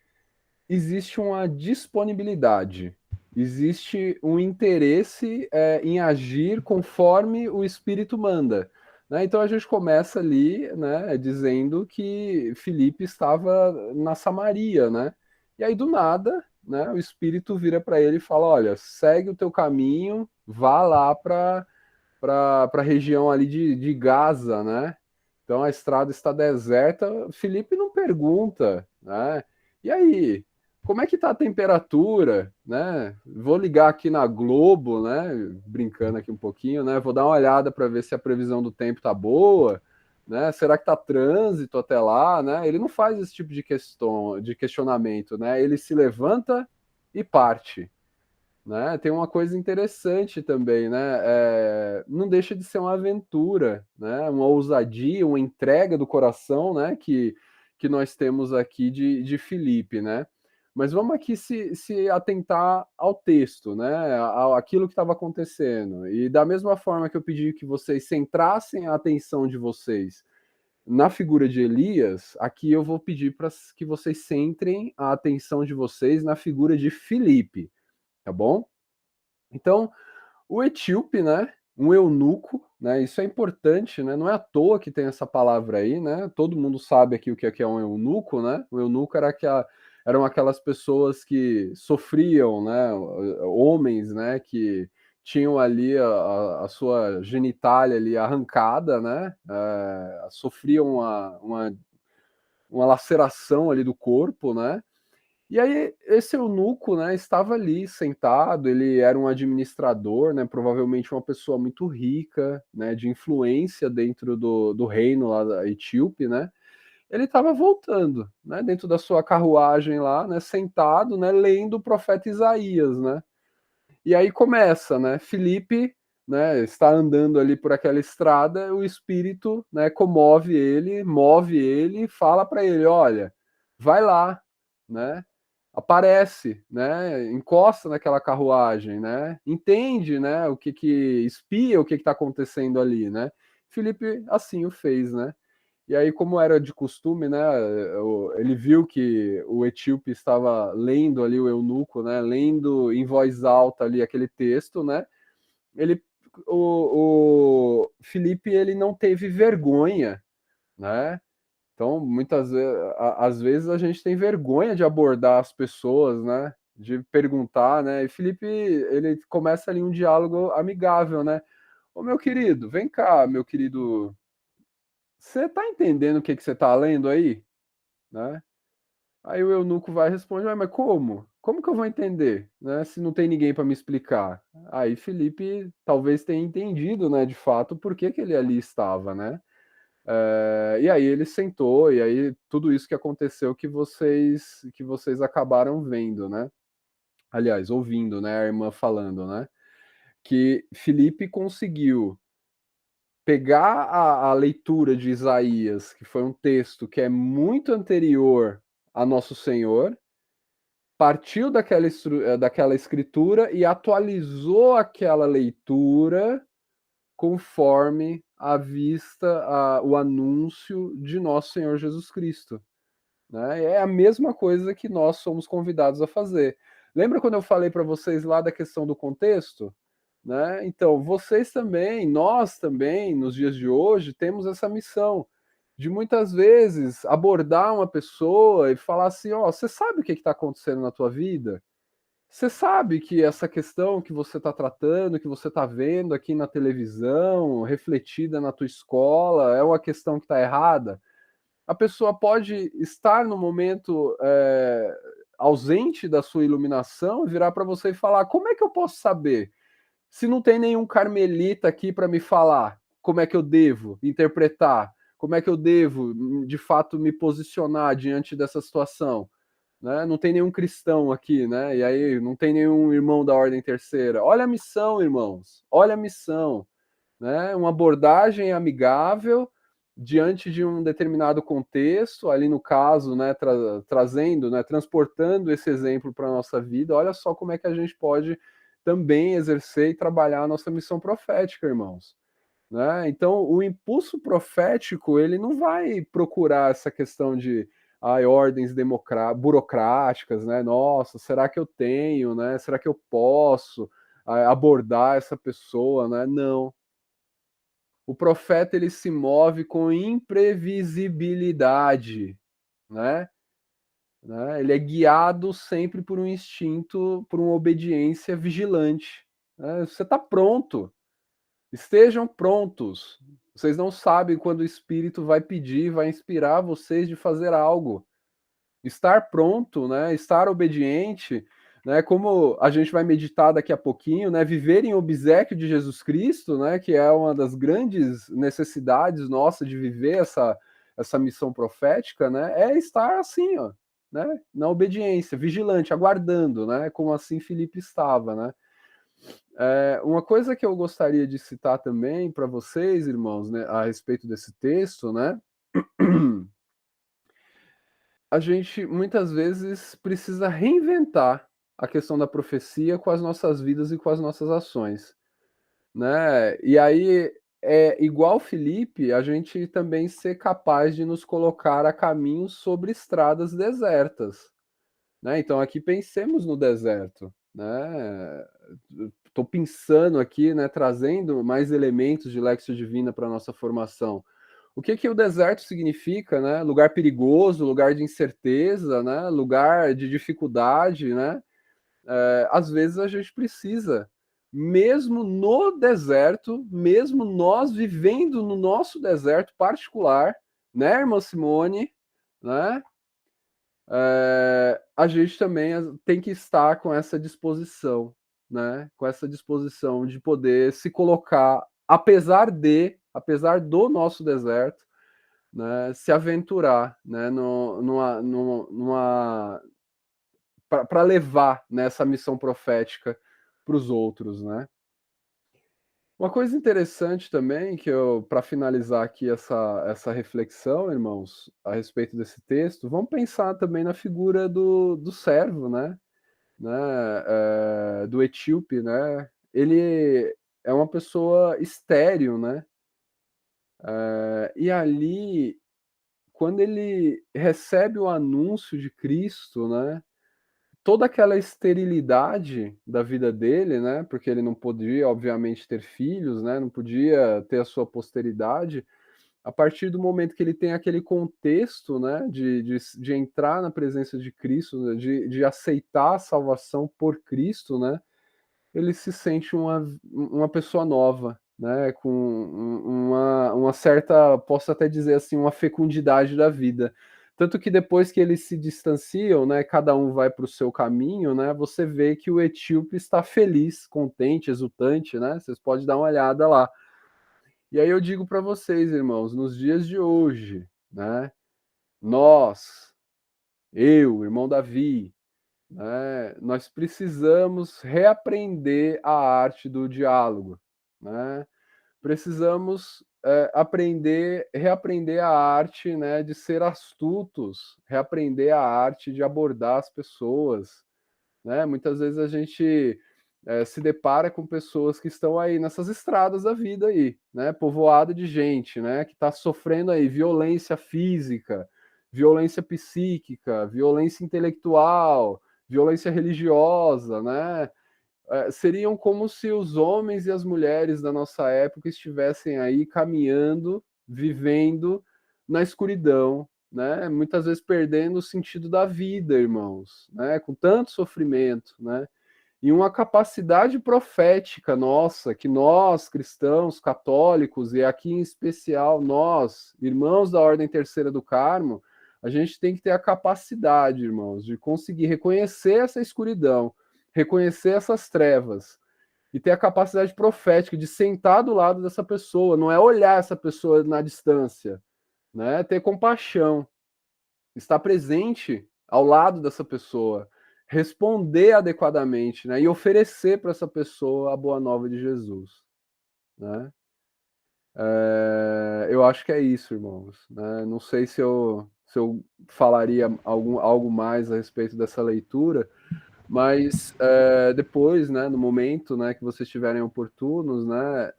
existe uma disponibilidade, existe um interesse em agir conforme o Espírito manda. Né? Então a gente começa ali, né, dizendo que Filipe estava na Samaria, né? E aí do nada, né, o Espírito vira para ele e fala: olha, segue o teu caminho, vá lá para a região ali de Gaza, né? Então a estrada está deserta. Filipe não pergunta, né? E aí, como é que tá a temperatura, né? Vou ligar aqui na Globo, né? Brincando aqui um pouquinho, né? Vou dar uma olhada para ver se a previsão do tempo tá boa, né? Será que tá trânsito até lá, né? Ele não faz esse tipo de questionamento, né? Ele se levanta e parte, né? Tem uma coisa interessante também, né? Não deixa de ser uma aventura, né? Uma ousadia, uma entrega do coração, né? Que nós temos aqui de Filipe, né? Mas vamos aqui se atentar ao texto, né? Aquilo que estava acontecendo. E da mesma forma que eu pedi que vocês centrassem a atenção de vocês na figura de Elias, aqui eu vou pedir para que vocês centrem a atenção de vocês na figura de Filipe, tá bom? Então, o etíope, né, um eunuco, né, isso é importante, né, não é à toa que tem essa palavra aí, né, todo mundo sabe aqui o que é um eunuco, né, o eunuco era eram aquelas pessoas que sofriam, né, homens, né, que tinham ali a sua genitália ali arrancada, né, sofriam uma laceração ali do corpo, né, e aí esse eunuco, né, estava ali sentado, ele era um administrador, né, provavelmente uma pessoa muito rica, né, de influência dentro do reino lá da Etíope, né, ele estava voltando, né, dentro da sua carruagem lá, né, sentado, né, lendo o profeta Isaías, né. E aí começa, né, Filipe, né, está andando ali por aquela estrada, o Espírito, né, comove ele, move ele, fala para ele, olha, vai lá, né, aparece, né, encosta naquela carruagem, né, entende, né, o que espia o que está acontecendo ali, né. Filipe assim o fez, né. E aí, como era de costume, né, ele viu que o etíope estava lendo ali, o eunuco, né, lendo em voz alta ali aquele texto, né, ele, o Filipe, ele não teve vergonha, né, então muitas vezes, às vezes a gente tem vergonha de abordar as pessoas, né, de perguntar, né, e Filipe, ele começa ali um diálogo amigável, né, ô meu querido, vem cá, meu querido, você tá entendendo o que você tá lendo aí? Né? Aí o eunuco vai e responde, mas como? Como que eu vou entender, né, se não tem ninguém para me explicar? Aí Felipe talvez tenha entendido, né, de fato, por que que ele ali estava, né? E aí ele sentou, e aí tudo isso que aconteceu que vocês acabaram vendo, né? Aliás, ouvindo, né, a irmã falando, né? Que Felipe conseguiu pegar a leitura de Isaías, que foi um texto que é muito anterior a Nosso Senhor, partiu daquela escritura e atualizou aquela leitura conforme a vista, o anúncio de Nosso Senhor Jesus Cristo. Né? É a mesma coisa que nós somos convidados a fazer. Lembra quando eu falei para vocês lá da questão do contexto? Né? Então, vocês também, nós também, nos dias de hoje, temos essa missão de muitas vezes abordar uma pessoa e falar assim: ó, você sabe o que está acontecendo na tua vida? Você sabe que essa questão que você está tratando, que você está vendo aqui na televisão, refletida na tua escola, é uma questão que está errada? A pessoa pode estar no momento ausente da sua iluminação, virar para você e falar: como é que eu posso saber? Se não tem nenhum carmelita aqui para me falar como é que eu devo interpretar, como é que eu devo, de fato, me posicionar diante dessa situação, né? Não tem nenhum cristão aqui, né? E aí não tem nenhum irmão da ordem terceira. Olha a missão, irmãos. Olha a missão, né? Uma abordagem amigável diante de um determinado contexto, ali no caso, né, trazendo, né, transportando esse exemplo para a nossa vida. Olha só como é que a gente pode também exercer e trabalhar a nossa missão profética, irmãos. Né? Então, o impulso profético, ele não vai procurar essa questão de ordens burocráticas, né? Nossa, será que eu tenho, né? Será que eu posso abordar essa pessoa, né? Não. O profeta, ele se move com imprevisibilidade, né? Ele é guiado sempre por um instinto, por uma obediência vigilante. Né? Você está pronto, estejam prontos. Vocês não sabem quando o Espírito vai pedir, vai inspirar vocês de fazer algo. Estar pronto, né? Estar obediente, né? Como a gente vai meditar daqui a pouquinho, né? Viver em obséquio de Jesus Cristo, né? Que é uma das grandes necessidades nossa de viver essa missão profética, né? É estar assim, ó, né? Na obediência, vigilante, aguardando, né? Como assim Filipe estava, né? Uma coisa que eu gostaria de citar também para vocês, irmãos, né, a respeito desse texto, né? A gente muitas vezes precisa reinventar a questão da profecia com as nossas vidas e com as nossas ações, né? E aí é igual Filipe, a gente também ser capaz de nos colocar a caminho sobre estradas desertas, né? Então aqui pensemos no deserto, né? Estou pensando aqui, né, trazendo mais elementos de Lexio Divina para a nossa formação. O que o deserto significa, né? Lugar perigoso, lugar de incerteza, né? Lugar de dificuldade, né? Às vezes a gente precisa, mesmo no deserto, mesmo nós vivendo no nosso deserto particular, né, irmã Simone, né? A gente também tem que estar com essa disposição, né? Com essa disposição de poder se colocar, apesar do nosso deserto, né? Se aventurar, né? Para levar, né, essa missão profética para os outros, né? Uma coisa interessante também, que eu, para finalizar aqui essa reflexão, irmãos, a respeito desse texto, vamos pensar também na figura do servo, né? Do etíope, né? Ele é uma pessoa estéril, né? E ali, quando ele recebe o anúncio de Cristo, né? Toda aquela esterilidade da vida dele, né? Porque ele não podia, obviamente, ter filhos, né? Não podia ter a sua posteridade. A partir do momento que ele tem aquele contexto, né? De entrar na presença de Cristo, né, de aceitar a salvação por Cristo, né? Ele se sente uma pessoa nova, né? Com uma certa, posso até dizer assim, uma fecundidade da vida. Tanto que depois que eles se distanciam, né, cada um vai para o seu caminho, né, você vê que o etíope está feliz, contente, exultante, né? Vocês podem dar uma olhada lá. E aí eu digo para vocês, irmãos, nos dias de hoje, né, nós, eu, irmão Davi, né, nós precisamos reaprender a arte do diálogo, né? Precisamos reaprender a arte, né, de ser astutos, reaprender a arte de abordar as pessoas, né? Muitas vezes a gente se depara com pessoas que estão aí nessas estradas da vida aí, né? Povoada de gente, né? Que está sofrendo aí violência física, violência psíquica, violência intelectual, violência religiosa, né? Seriam como se os homens e as mulheres da nossa época estivessem aí caminhando, vivendo na escuridão, né? Muitas vezes perdendo o sentido da vida, irmãos, né? Com tanto sofrimento, né? E uma capacidade profética nossa, que nós, cristãos, católicos, e aqui em especial nós, irmãos da Ordem Terceira do Carmo, a gente tem que ter a capacidade, irmãos, de conseguir reconhecer essa escuridão, reconhecer essas trevas e ter a capacidade profética de sentar do lado dessa pessoa, não é olhar essa pessoa na distância, né? Ter compaixão, estar presente ao lado dessa pessoa, responder adequadamente, né? E oferecer para essa pessoa a boa nova de Jesus, né? Eu acho que é isso, irmãos, né? Não sei se eu falaria algo mais a respeito dessa leitura, mas depois, né, no momento, né, que vocês estiverem oportunos, né,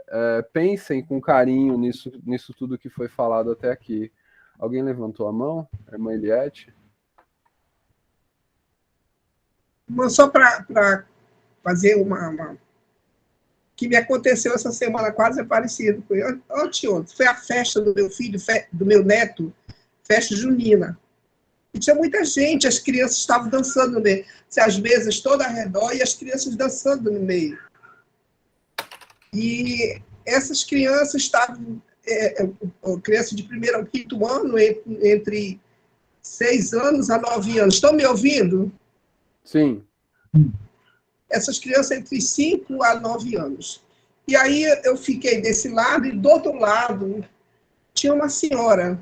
pensem com carinho nisso tudo que foi falado até aqui. Alguém levantou a mão? A irmã Eliette? Só para fazer uma que me aconteceu essa semana quase parecido. Foi ontem, foi a festa do meu filho, do meu neto, festa junina. E tinha muita gente, as crianças estavam dançando no meio. As mesas todas ao redor e as crianças dançando no meio. E essas crianças estavam, criança de primeiro ao quinto ano, entre 6 anos a 9 anos. Estão me ouvindo? Sim. Essas crianças entre 5 a 9 anos. E aí eu fiquei desse lado, e do outro lado tinha uma senhora,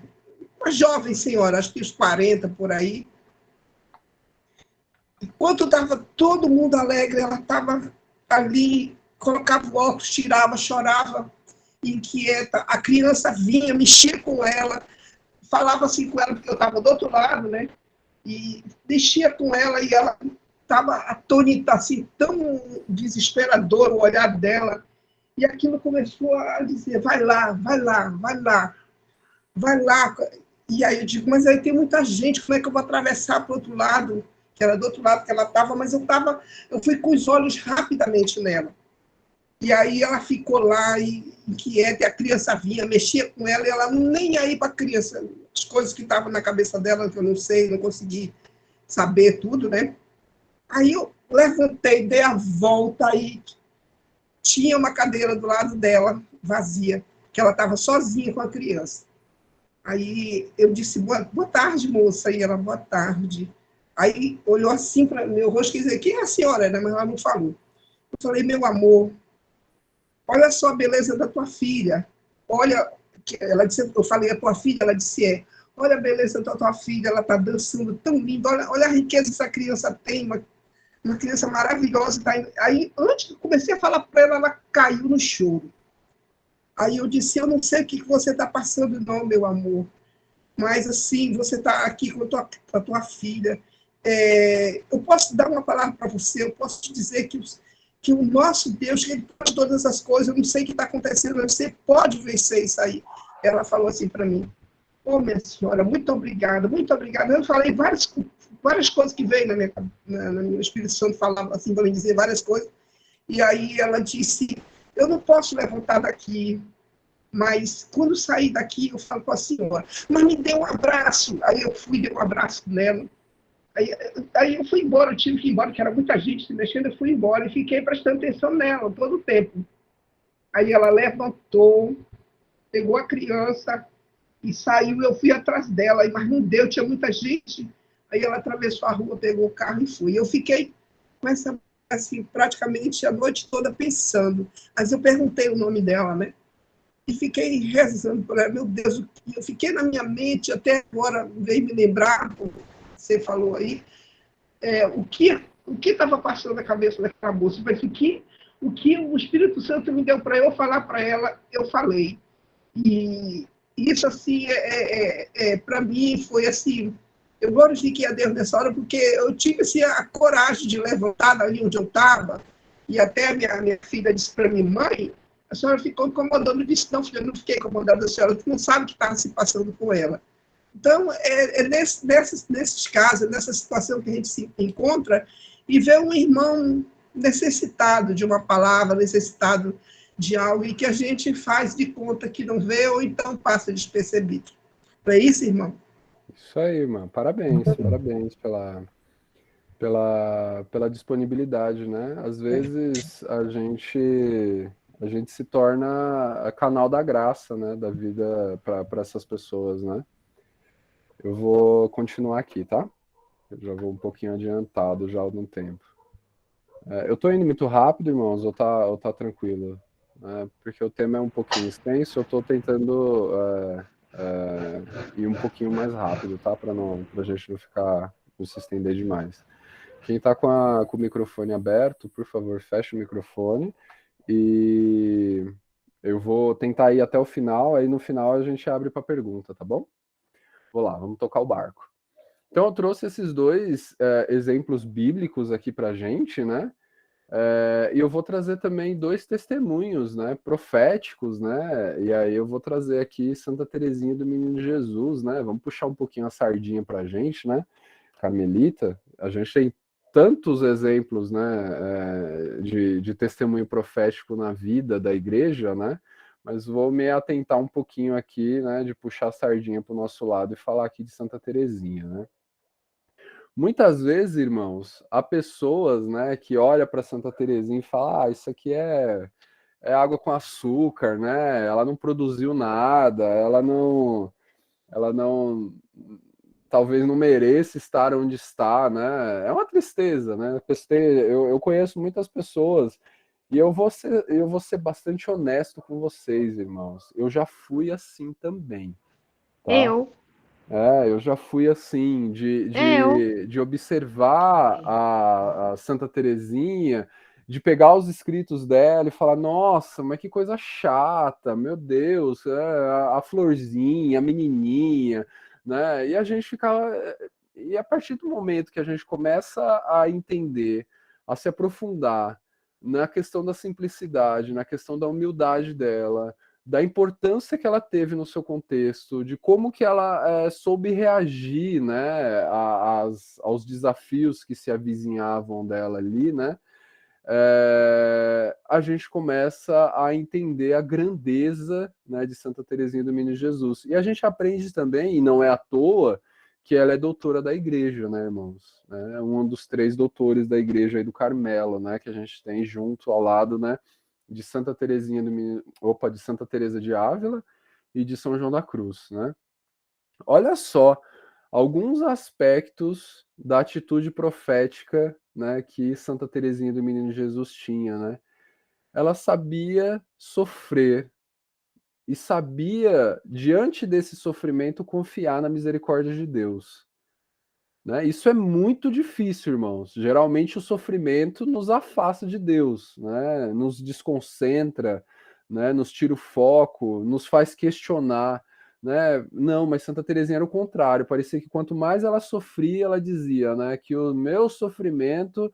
uma jovem senhora, acho que uns 40 por aí. Enquanto estava todo mundo alegre, ela estava ali, colocava o óculos, tirava, chorava, inquieta. A criança vinha, mexia com ela, falava assim com ela, porque eu estava do outro lado, né? E mexia com ela, e ela estava atônita, assim, tão desesperador o olhar dela. E aquilo começou a dizer, vai lá, vai lá, vai lá, vai lá. E aí eu digo, mas aí tem muita gente, como é que eu vou atravessar para o outro lado? Que era do outro lado que ela estava, mas eu fui com os olhos rapidamente nela. E aí ela ficou lá inquieta, e a criança vinha, mexia com ela, e ela nem aí para a criança, as coisas que estavam na cabeça dela, que eu não sei, não consegui saber tudo, né? Aí eu levantei, dei a volta e tinha uma cadeira do lado dela, vazia, que ela estava sozinha com a criança. Aí eu disse, boa tarde, moça. E ela, boa tarde. Aí olhou assim para meu rosto e disse, quem é a senhora? Mas ela não falou. Eu falei, meu amor, olha só a beleza da tua filha. Olha, ela disse, eu falei, a tua filha? Ela disse, é. Olha a beleza da tua filha, ela está dançando tão linda. Olha a riqueza que essa criança tem, uma criança maravilhosa. Tá? Aí, antes que eu comecei a falar para ela, ela caiu no choro. Aí eu disse, eu não sei o que você está passando, não, meu amor. Mas, assim, você está aqui com a tua filha. Eu posso dar uma palavra para você, eu posso te dizer que o nosso Deus, que Ele pode todas as coisas, eu não sei o que está acontecendo, mas você pode vencer isso aí. Ela falou assim para mim, minha senhora, muito obrigada, muito obrigada. Eu falei várias coisas que veio no meu Espírito Santo, falava assim, para me dizer várias coisas. E aí ela disse, eu não posso levantar daqui, mas quando sair daqui, eu falo com a senhora, mas me dê um abraço. Aí eu fui, dei um abraço nela. Aí eu fui embora, eu tive que ir embora, porque era muita gente se mexendo, eu fui embora e fiquei prestando atenção nela todo o tempo. Aí ela levantou, pegou a criança e saiu, eu fui atrás dela, mas não deu, tinha muita gente. Aí ela atravessou a rua, pegou o carro e foi. Eu fiquei com essa, assim, praticamente a noite toda pensando. Mas eu perguntei o nome dela, né? E fiquei rezando por ela, meu Deus, eu fiquei na minha mente, até agora veio me lembrar, você falou aí, o que estava passando na cabeça daquela moça, mas o que o Espírito Santo me deu para eu falar para ela, eu falei. E isso, assim, para mim, foi assim, eu glorifiquei a Deus nessa hora, porque eu tive assim, a coragem de levantar dali onde eu estava, e até a minha filha disse para minha mãe, a senhora ficou incomodando, eu disse, não, filha, eu não fiquei incomodada, a senhora não sabe o que estava se passando com ela. Então, nesses casos, nessa situação que a gente se encontra, e vê um irmão necessitado de uma palavra, necessitado de algo, e que a gente faz de conta que não vê, ou então passa despercebido. Não é isso, irmão? Isso aí, irmão. Parabéns, parabéns pela disponibilidade, né? Às vezes a gente se torna canal da graça, né, da vida para essas pessoas, né? Eu vou continuar aqui, tá? Eu já vou um pouquinho adiantado já no tempo. Eu tô indo muito rápido, irmãos, ou tá tranquilo? Porque o tema é um pouquinho extenso, eu tô tentando ir um pouquinho mais rápido, tá? Pra gente não se estender demais. Quem tá com o microfone aberto, por favor, feche o microfone e eu vou tentar ir até o final, aí no final a gente abre para pergunta, tá bom? Vou lá, vamos tocar o barco. Então eu trouxe esses dois exemplos bíblicos aqui pra gente, né? E eu vou trazer também dois testemunhos, né, proféticos, né? E aí eu vou trazer aqui Santa Teresinha do Menino Jesus, né? Vamos puxar um pouquinho a sardinha pra gente, né? Carmelita, a gente tem tantos exemplos, né, de testemunho profético na vida da igreja, né? Mas vou me atentar um pouquinho aqui, né, de puxar a sardinha para o nosso lado e falar aqui de Santa Teresinha, né? Muitas vezes, irmãos, há pessoas, né, que olham para Santa Teresinha e falam, isso aqui é água com açúcar, né? Ela não produziu nada, ela não, talvez não mereça estar onde está, né? É uma tristeza, né? Eu conheço muitas pessoas e eu vou ser bastante honesto com vocês, irmãos. Eu já fui assim também, tá? Eu, Eu já fui assim, de, eu. de, de observar a Santa Teresinha, de pegar os escritos dela e falar, nossa, mas que coisa chata, meu Deus, a florzinha, a menininha, né? E a gente ficava. E a partir do momento que a gente começa a entender, a se aprofundar na questão da simplicidade, na questão da humildade dela, da importância que ela teve no seu contexto, de como que ela soube reagir, né, aos desafios que se avizinhavam dela ali, né, a gente começa a entender a grandeza, né, de Santa Teresinha do Menino Jesus. E a gente aprende também, e não é à toa, que ela é doutora da igreja, né, irmãos? É um dos 3 doutores da igreja aí do Carmelo, né, que a gente tem junto ao lado, né, de Santa Teresinha do Menino, de Santa Teresa de Ávila e de São João da Cruz, né? Olha só alguns aspectos da atitude profética, né, que Santa Teresinha do Menino Jesus tinha, né? Ela sabia sofrer e sabia, diante desse sofrimento, confiar na misericórdia de Deus. Né? Isso é muito difícil, irmãos. Geralmente o sofrimento nos afasta de Deus, né? Nos desconcentra, né? Nos tira o foco, nos faz questionar. Né? Não, mas Santa Teresinha era o contrário. Parecia que quanto mais ela sofria, ela dizia, né, que o meu sofrimento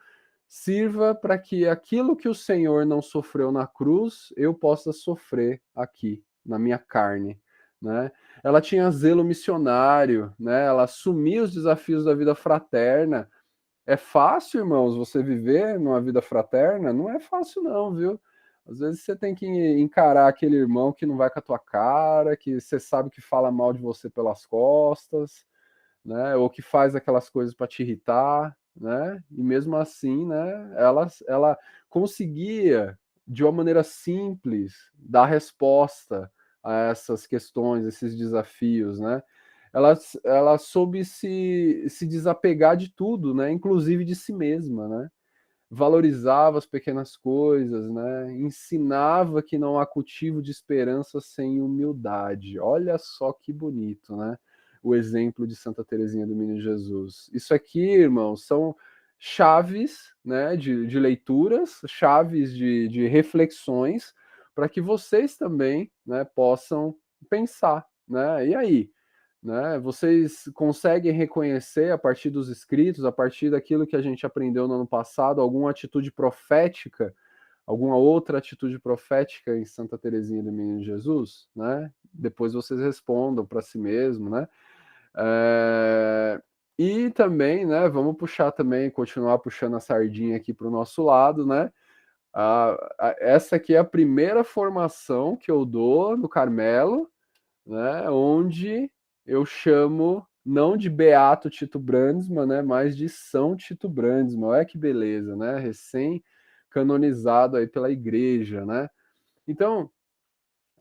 sirva para que aquilo que o Senhor não sofreu na cruz, eu possa sofrer aqui, na minha carne. Né? Ela tinha zelo missionário, né? Ela assumia os desafios da vida fraterna. É fácil, irmãos, você viver numa vida fraterna? Não é fácil, não, viu? Às vezes você tem que encarar aquele irmão que não vai com a tua cara, que você sabe que fala mal de você pelas costas, né? Ou que faz aquelas coisas para te irritar, né? E mesmo assim, né? Ela conseguia, de uma maneira simples, dar resposta a essas questões, esses desafios, né? Ela soube se desapegar de tudo, né? Inclusive de si mesma, né? Valorizava as pequenas coisas, né? Ensinava que não há cultivo de esperança sem humildade. Olha só que bonito, né? O exemplo de Santa Teresinha do Menino Jesus. Isso aqui, irmãos, são chaves, né, de leituras, chaves de reflexões, para que vocês também, né, possam pensar, né? E aí? Né? Vocês conseguem reconhecer a partir dos escritos, a partir daquilo que a gente aprendeu no ano passado, alguma atitude profética, alguma outra atitude profética em Santa Teresinha do Menino Jesus? Né? Depois vocês respondam para si mesmo, né? E também, né, vamos puxar também, continuar puxando a sardinha aqui para o nosso lado, né? Essa aqui é a primeira formação que eu dou no Carmelo, né, onde eu chamo não de Beato Tito Brandsma, né, mas de São Tito Brandsma. Olha que beleza, né? Recém canonizado aí pela igreja, né? Então,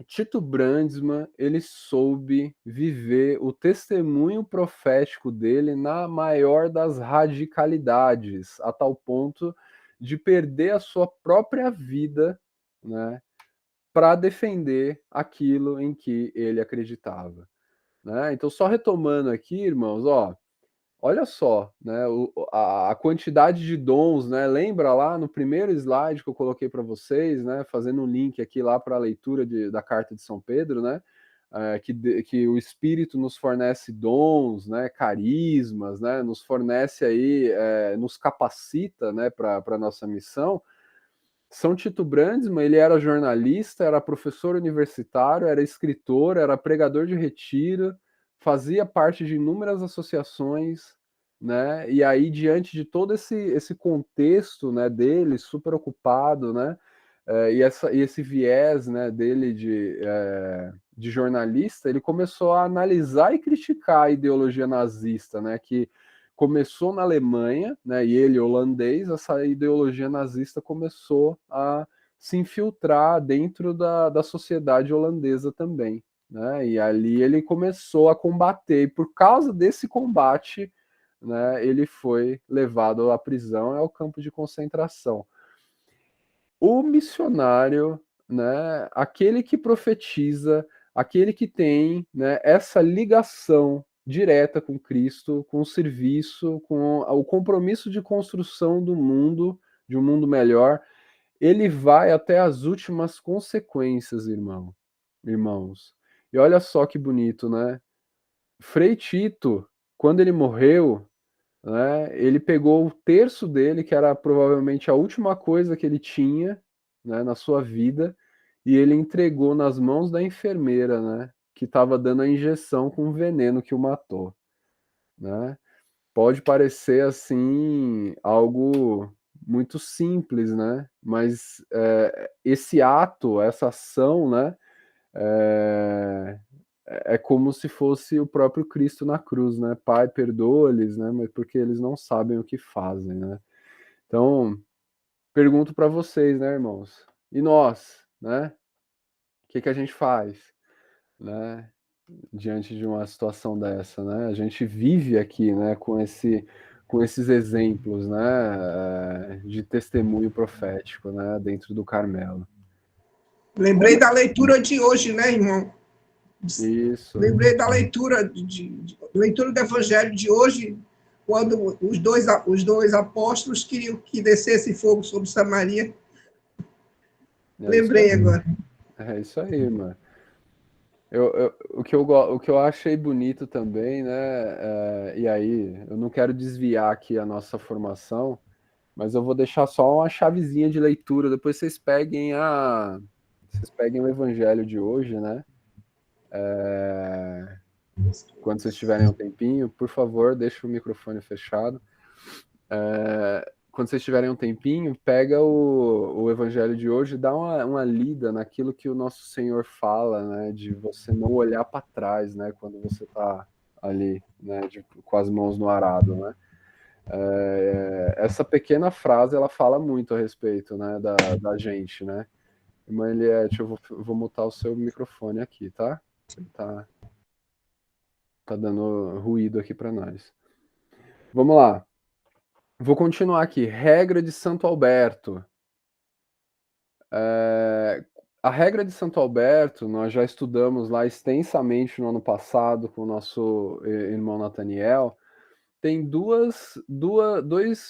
Tito Brandsma, ele soube viver o testemunho profético dele na maior das radicalidades, a tal ponto de perder a sua própria vida, né, para defender aquilo em que ele acreditava. Né? Então, só retomando aqui, irmãos, ó, olha só, né, a quantidade de dons, né? Lembra lá no primeiro slide que eu coloquei para vocês, né? Fazendo um link aqui lá para a leitura da carta de São Pedro, né? Que o Espírito nos fornece dons, né? Carismas, né? Nos fornece aí, nos capacita, né? Para a nossa missão. São Tito Brandsma, ele era jornalista, era professor universitário, era escritor, era pregador de retiro, fazia parte de inúmeras associações, né? E aí, diante de todo esse contexto, né, dele, super ocupado, né? E esse viés, né, dele de jornalista, ele começou a analisar e criticar a ideologia nazista, né? Que começou na Alemanha, né, e ele holandês, essa ideologia nazista começou a se infiltrar dentro da sociedade holandesa também. Né, e ali ele começou a combater, e por causa desse combate, né, ele foi levado à prisão e ao campo de concentração. O missionário, né, aquele que profetiza, aquele que tem, né, essa ligação direta com Cristo, com o serviço, com o compromisso de construção do mundo, de um mundo melhor, ele vai até as últimas consequências, irmãos. E olha só que bonito, né? Frei Tito, quando ele morreu, né, ele pegou o terço dele, que era provavelmente a última coisa que ele tinha, né, na sua vida, e ele entregou nas mãos da enfermeira, né, que estava dando a injeção com o veneno que o matou. Né? Pode parecer assim algo muito simples, né? Mas esse ato, essa ação, né? É como se fosse o próprio Cristo na cruz, né? Pai, perdoa-lhes, né? Mas porque eles não sabem o que fazem, né? Então, pergunto para vocês, né, irmãos? E nós, né? O que que a gente faz, né? Diante de uma situação dessa, né? A gente vive aqui, né? Com esses exemplos, né? De testemunho profético, né? Dentro do Carmelo. Lembrei da leitura de hoje, né, irmão? Isso. Lembrei da leitura leitura do Evangelho de hoje, quando os dois apóstolos queriam que descesse fogo sobre Samaria. É isso Lembrei aí. agora. É isso aí, mano. O que eu achei bonito também, né? E aí, eu não quero desviar aqui a nossa formação, mas eu vou deixar só uma chavezinha de leitura. Depois vocês peguem o Evangelho de hoje, né? Quando vocês tiverem um tempinho, por favor, deixe o microfone fechado. Quando vocês tiverem um tempinho, pega o Evangelho de hoje e dá uma lida naquilo que o nosso Senhor fala, né? De você não olhar para trás, né? Quando você está ali, né? Com as mãos no arado, né? Essa pequena frase, ela fala muito a respeito, né? Da gente, né? Irmã Eliette, vou mutar o seu microfone aqui, tá? Ele tá dando ruído aqui para nós. Vamos lá. Vou continuar aqui. Regra de Santo Alberto. A regra de Santo Alberto, nós já estudamos lá extensamente no ano passado com o nosso irmão Nathaniel. Tem dois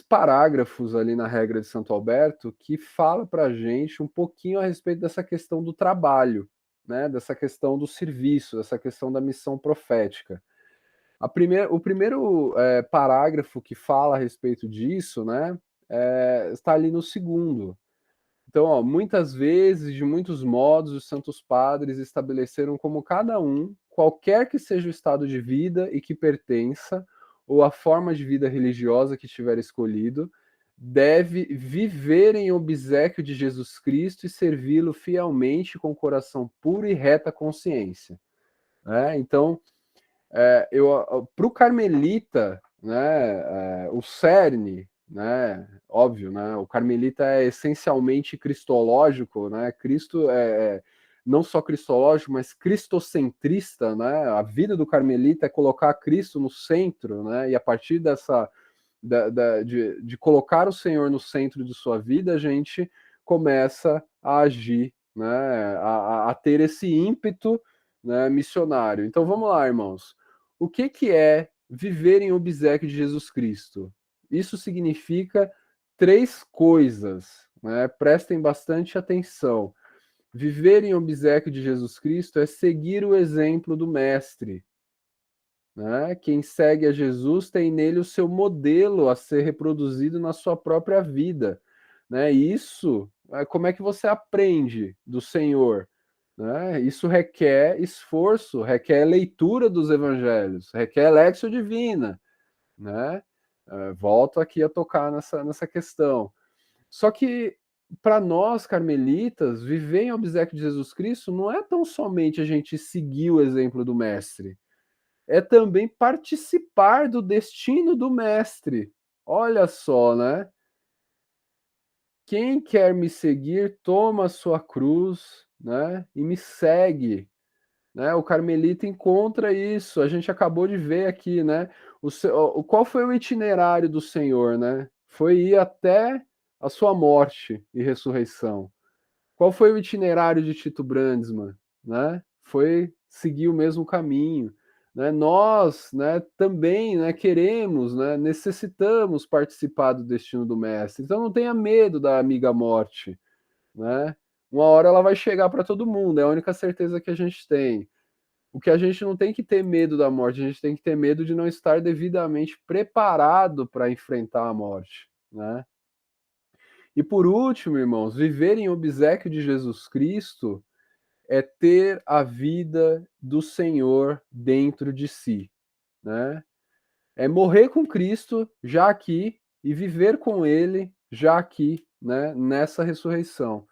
parágrafos ali na regra de Santo Alberto que fala para a gente um pouquinho a respeito dessa questão do trabalho, né? Dessa questão do serviço, dessa questão da missão profética. O primeiro parágrafo que fala a respeito disso, né? Está ali no segundo. Então, ó, muitas vezes, de muitos modos, os santos padres estabeleceram como cada um, qualquer que seja o estado de vida e que pertença, ou a forma de vida religiosa que tiver escolhido, deve viver em obséquio de Jesus Cristo e servi-lo fielmente com coração puro e reta consciência. Né? Então, para o carmelita, né, o cerne, né, óbvio, né, o carmelita é essencialmente cristológico, né, Cristo é não só cristológico, mas cristocentrista, né, a vida do carmelita é colocar Cristo no centro, né, e a partir de colocar o Senhor no centro de sua vida, a gente começa a agir, né, a ter esse ímpeto, né, missionário. Então vamos lá, irmãos. O que é viver em obséquio de Jesus Cristo? Isso significa três coisas, né? Prestem bastante atenção. Viver em obséquio de Jesus Cristo é seguir o exemplo do Mestre. Né? Quem segue a Jesus tem nele o seu modelo a ser reproduzido na sua própria vida. Né? Isso, como é que você aprende do Senhor? Né? Isso requer esforço, requer leitura dos evangelhos, requer lexio divina. Né? Volto aqui a tocar nessa questão. Só que, para nós, carmelitas, viver em obséquio de Jesus Cristo não é tão somente a gente seguir o exemplo do Mestre, é também participar do destino do Mestre. Olha só, né? Quem quer me seguir, toma a sua cruz, né? E me segue. Né? O carmelita encontra isso. A gente acabou de ver aqui, né? Qual foi o itinerário do Senhor, né? Foi ir até a sua morte e ressurreição. Qual foi o itinerário de Tito Brandsma? Né? Foi seguir o mesmo caminho. Né? Nós, né, também, né, queremos, né, necessitamos participar do destino do Mestre. Então não tenha medo da amiga morte. Né? Uma hora ela vai chegar para todo mundo, é a única certeza que a gente tem. O que a gente não tem que ter medo da morte, a gente tem que ter medo de não estar devidamente preparado para enfrentar a morte. Né? E por último, irmãos, viver em obséquio de Jesus Cristo é ter a vida do Senhor dentro de si, né? É morrer com Cristo já aqui e viver com Ele já aqui, né, nessa ressurreição.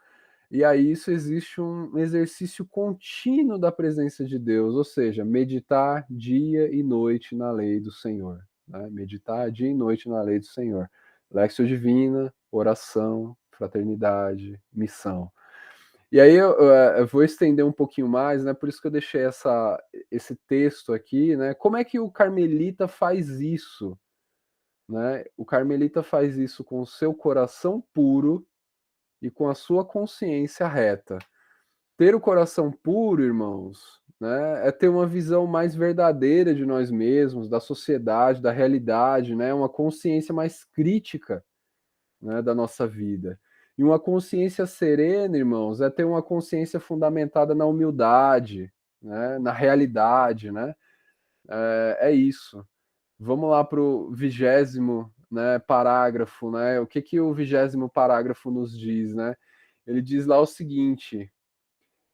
E aí isso existe um exercício contínuo da presença de Deus, ou seja, meditar dia e noite na lei do Senhor, né? Meditar dia e noite na lei do Senhor. Lexio Divina, oração, fraternidade, missão. E aí eu vou estender um pouquinho mais, né? Por isso que eu deixei esse texto aqui, né? Como é que o carmelita faz isso, né? O carmelita faz isso com o seu coração puro e com a sua consciência reta. Ter o coração puro, irmãos, né, é ter uma visão mais verdadeira de nós mesmos, da sociedade, da realidade, né, uma consciência mais crítica, né, da nossa vida. E uma consciência serena, irmãos, é ter uma consciência fundamentada na humildade, né, na realidade, né? É isso. Vamos lá para o 20º, né, parágrafo, né? O que que o 20º parágrafo nos diz, né? Ele diz lá o seguinte: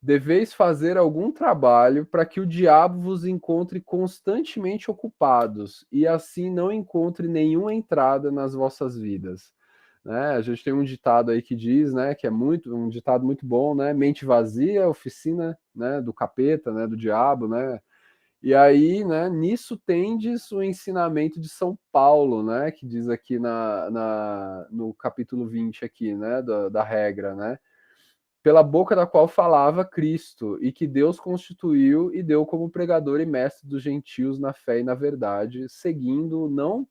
deveis fazer algum trabalho para que o diabo vos encontre constantemente ocupados e assim não encontre nenhuma entrada nas vossas vidas. Né? A gente tem um ditado aí que diz, né, que é um ditado muito bom, né? Mente vazia, oficina, né, do capeta, né, do diabo, né? E aí, né, nisso tendes o ensinamento de São Paulo, né, que diz aqui no capítulo 20 aqui, né, da regra, né? Pela boca da qual falava Cristo, e que Deus constituiu e deu como pregador e mestre dos gentios na fé e na verdade, seguindo não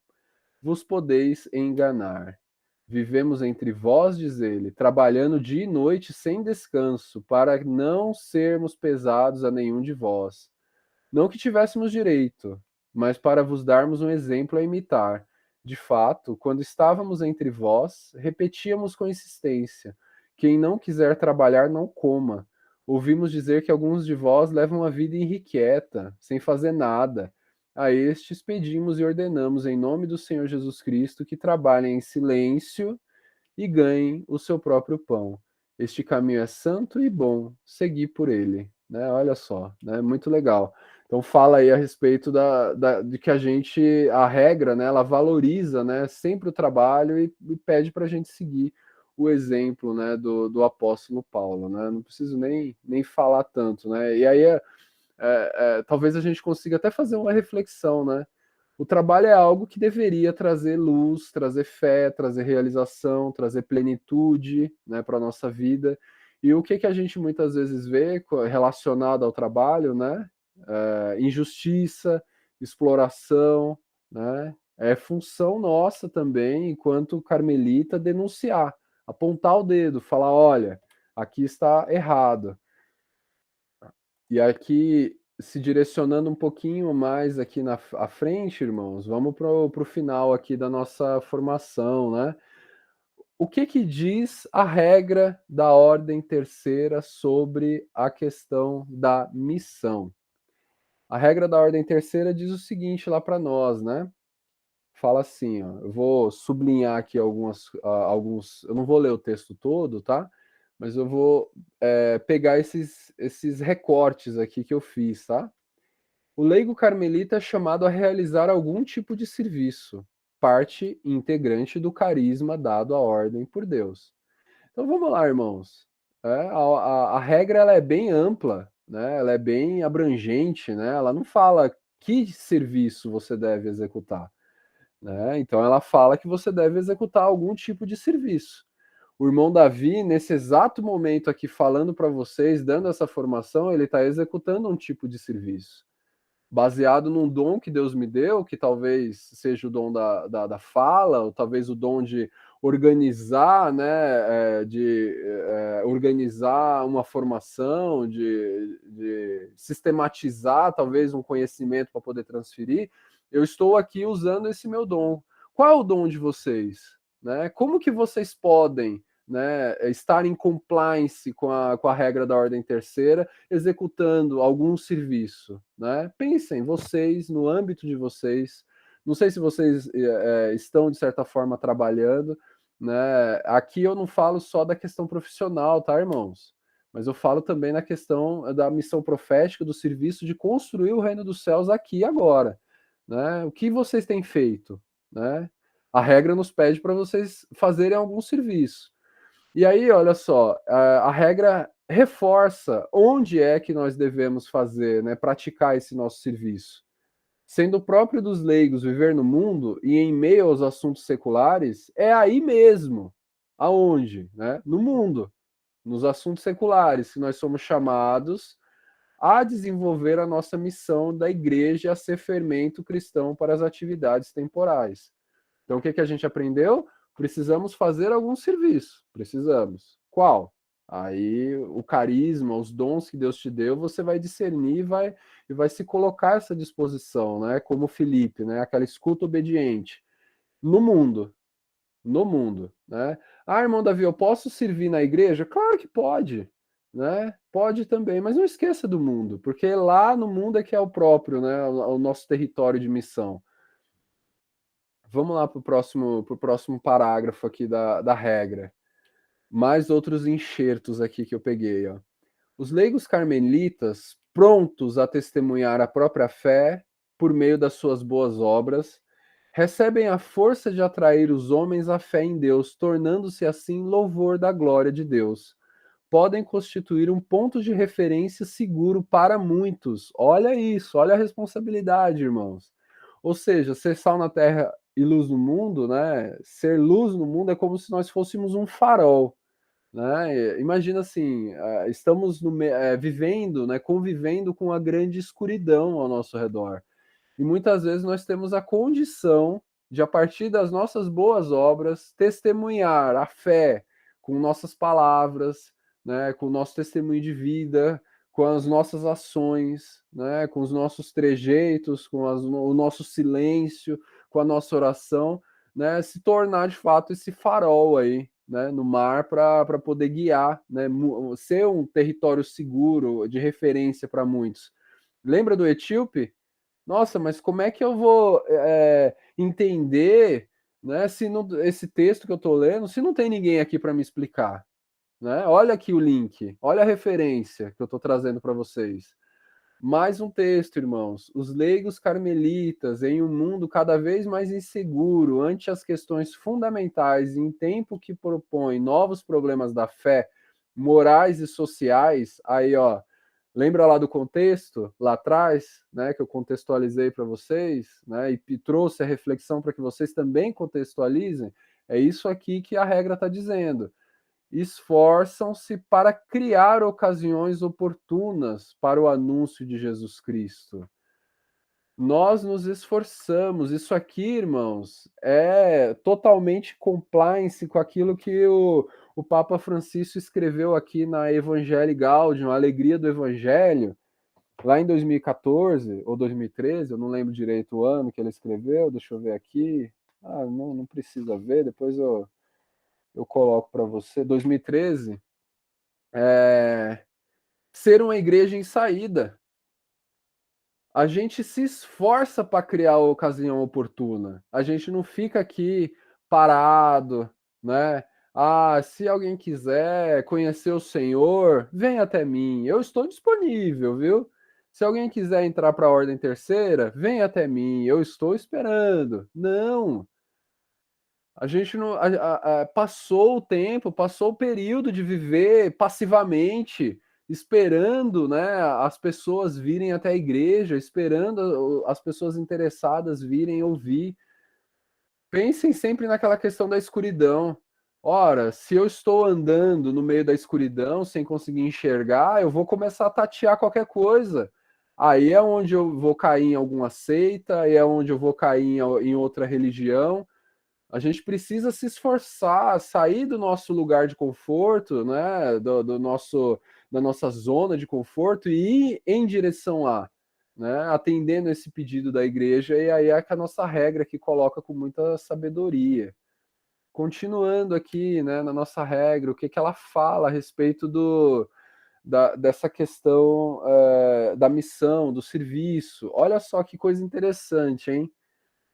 vos podeis enganar. Vivemos entre vós, diz ele, trabalhando dia e noite sem descanso, para não sermos pesados a nenhum de vós. Não que tivéssemos direito, mas para vos darmos um exemplo a imitar. De fato, quando estávamos entre vós, repetíamos com insistência: quem não quiser trabalhar, não coma. Ouvimos dizer que alguns de vós levam a vida irrequieta, sem fazer nada. A estes pedimos e ordenamos, em nome do Senhor Jesus Cristo, que trabalhem em silêncio e ganhem o seu próprio pão. Este caminho é santo e bom, segui por ele. Né? Olha só, né? Muito legal. Então fala aí a respeito de que a regra, né, ela valoriza, né, sempre o trabalho e pede para a gente seguir o exemplo, né, do apóstolo Paulo, né? Não preciso nem falar tanto, né? E aí talvez a gente consiga até fazer uma reflexão, né? O trabalho é algo que deveria trazer luz, trazer fé, trazer realização, trazer plenitude, né, para a nossa vida. E o que que a gente muitas vezes vê relacionado ao trabalho, né? Injustiça, exploração, né? É função nossa também, enquanto carmelita, denunciar, apontar o dedo, falar, olha, aqui está errado. E aqui, se direcionando um pouquinho mais aqui à frente, irmãos, vamos para o final aqui da nossa formação, né? O que que diz a regra da ordem terceira sobre a questão da missão? A regra da ordem terceira diz o seguinte lá para nós, né? Fala assim, ó, eu vou sublinhar aqui alguns, eu não vou ler o texto todo, tá? Mas eu vou pegar esses recortes aqui que eu fiz, tá? O leigo carmelita é chamado a realizar algum tipo de serviço, parte integrante do carisma dado à ordem por Deus. Então vamos lá, irmãos. A regra ela é bem ampla, né? Ela é bem abrangente, né? Ela não fala que serviço você deve executar, né? Então ela fala que você deve executar algum tipo de serviço. O irmão Davi, nesse exato momento aqui, falando para vocês, dando essa formação, ele está executando um tipo de serviço baseado num dom que Deus me deu, que talvez seja o dom da fala, ou talvez o dom de organizar, né, organizar uma formação, de sistematizar talvez um conhecimento para poder transferir. Eu estou aqui usando esse meu dom. Qual é o dom de vocês? Né? Como que vocês podem, né, estar em compliance com a regra da ordem terceira, executando algum serviço, né? Pensem, vocês, no âmbito de vocês, não sei se vocês estão, de certa forma, trabalhando, né? Aqui eu não falo só da questão profissional, tá, irmãos? Mas eu falo também na questão da missão profética, do serviço de construir o reino dos céus aqui e agora, né? O que vocês têm feito, né? A regra nos pede para vocês fazerem algum serviço. E aí, olha só, a regra reforça onde é que nós devemos fazer, né, praticar esse nosso serviço. Sendo próprio dos leigos viver no mundo e em meio aos assuntos seculares, é aí mesmo. Aonde? Né? No mundo, nos assuntos seculares, que nós somos chamados a desenvolver a nossa missão da igreja a ser fermento cristão para as atividades temporais. Então, o que, que a gente aprendeu? Precisamos fazer algum serviço. Precisamos. Qual? Aí, o carisma, os dons que Deus te deu, você vai discernir e vai se colocar a essa disposição, né? Como Filipe, né? Aquela escuta obediente. No mundo. No mundo, né? Ah, irmão Davi, eu posso servir na igreja? Claro que pode, né? Pode também, mas não esqueça do mundo, porque lá no mundo é que é o próprio, né? O nosso território de missão. Vamos lá para o próximo parágrafo aqui da regra. Mais outros enxertos aqui que eu peguei. Ó. Os leigos carmelitas, prontos a testemunhar a própria fé por meio das suas boas obras, recebem a força de atrair os homens à fé em Deus, tornando-se assim louvor da glória de Deus. Podem constituir um ponto de referência seguro para muitos. Olha isso, olha a responsabilidade, irmãos. Ou seja, ser sal na terra e luz no mundo, né? Ser luz no mundo é como se nós fôssemos um farol, né? Imagina assim, estamos vivendo, né, convivendo com a grande escuridão ao nosso redor. E muitas vezes nós temos a condição de, a partir das nossas boas obras, testemunhar a fé com nossas palavras, né, com o nosso testemunho de vida, com as nossas ações, né, com os nossos trejeitos, o nosso silêncio, com a nossa oração, né, se tornar de fato esse farol aí, né, no mar para poder guiar, né, ser um território seguro de referência para muitos. Lembra do etíope? Nossa, mas como é que eu vou entender, né, se não, esse texto que eu estou lendo, se não tem ninguém aqui para me explicar? Né? Olha aqui o link, olha a referência que eu estou trazendo para vocês. Mais um texto, irmãos. Os leigos carmelitas, em um mundo cada vez mais inseguro ante as questões fundamentais, em tempo que propõe novos problemas da fé, morais e sociais, aí, ó, lembra lá do contexto, lá atrás, né, que eu contextualizei para vocês, né, e trouxe a reflexão para que vocês também contextualizem? É isso aqui que a regra está dizendo. Esforçam-se para criar ocasiões oportunas para o anúncio de Jesus Cristo. Nós nos esforçamos. Isso aqui, irmãos, é totalmente compliance com aquilo que o Papa Francisco escreveu aqui na Evangelii Gaudium, a Alegria do Evangelho, lá em 2014 ou 2013, eu não lembro direito o ano que ele escreveu, deixa eu ver aqui. Ah, não precisa ver, depois eu coloco para você. 2013, ser uma igreja em saída. A gente se esforça para criar a ocasião oportuna. A gente não fica aqui parado, né? Ah, se alguém quiser conhecer o Senhor, vem até mim. Eu estou disponível, viu? Se alguém quiser entrar para a ordem terceira, vem até mim. Eu estou esperando. Não. A gente não passou o tempo, passou o período de viver passivamente, esperando, né, as pessoas virem até a igreja, esperando as pessoas interessadas virem ouvir. Pensem sempre naquela questão da escuridão. Ora, se eu estou andando no meio da escuridão sem conseguir enxergar, eu vou começar a tatear qualquer coisa. Aí é onde eu vou cair em alguma seita, aí é onde eu vou cair em outra religião. A gente precisa se esforçar, sair do nosso lugar de conforto, né, da nossa zona de conforto e ir em direção lá, né, atendendo esse pedido da igreja, e aí é que a nossa regra aqui coloca com muita sabedoria. Continuando aqui, né, na nossa regra, o que ela fala a respeito dessa questão da missão, do serviço. Olha só que coisa interessante, hein?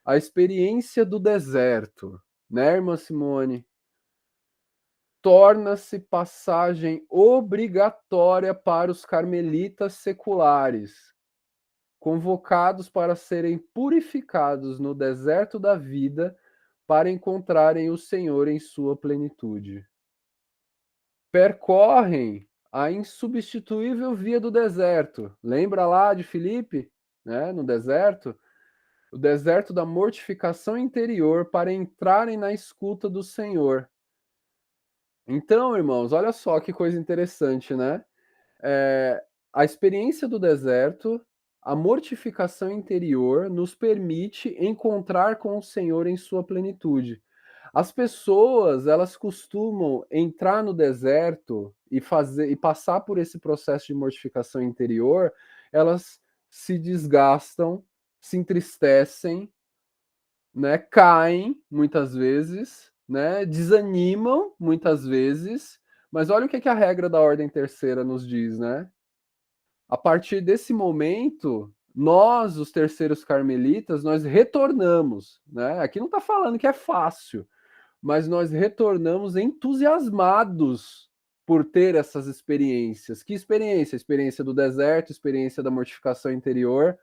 A experiência do deserto, né, irmã Simone? Torna-se passagem obrigatória para os carmelitas seculares, convocados para serem purificados no deserto da vida para encontrarem o Senhor em sua plenitude. Percorrem a insubstituível via do deserto. Lembra lá de Filipe, né, no deserto? O deserto da mortificação interior para entrarem na escuta do Senhor. Então, irmãos, olha só que coisa interessante, né? A experiência do deserto, a mortificação interior, nos permite encontrar com o Senhor em sua plenitude. As pessoas, elas costumam entrar no deserto e passar por esse processo de mortificação interior, elas se desgastam, se entristecem, né, caem muitas vezes, né, desanimam muitas vezes, mas olha o que a regra da ordem terceira nos diz, né? A partir desse momento, nós, os terceiros carmelitas, nós retornamos, né? Aqui não está falando que é fácil, mas nós retornamos entusiasmados por ter essas experiências. Que experiência? Experiência do deserto, experiência da mortificação interior.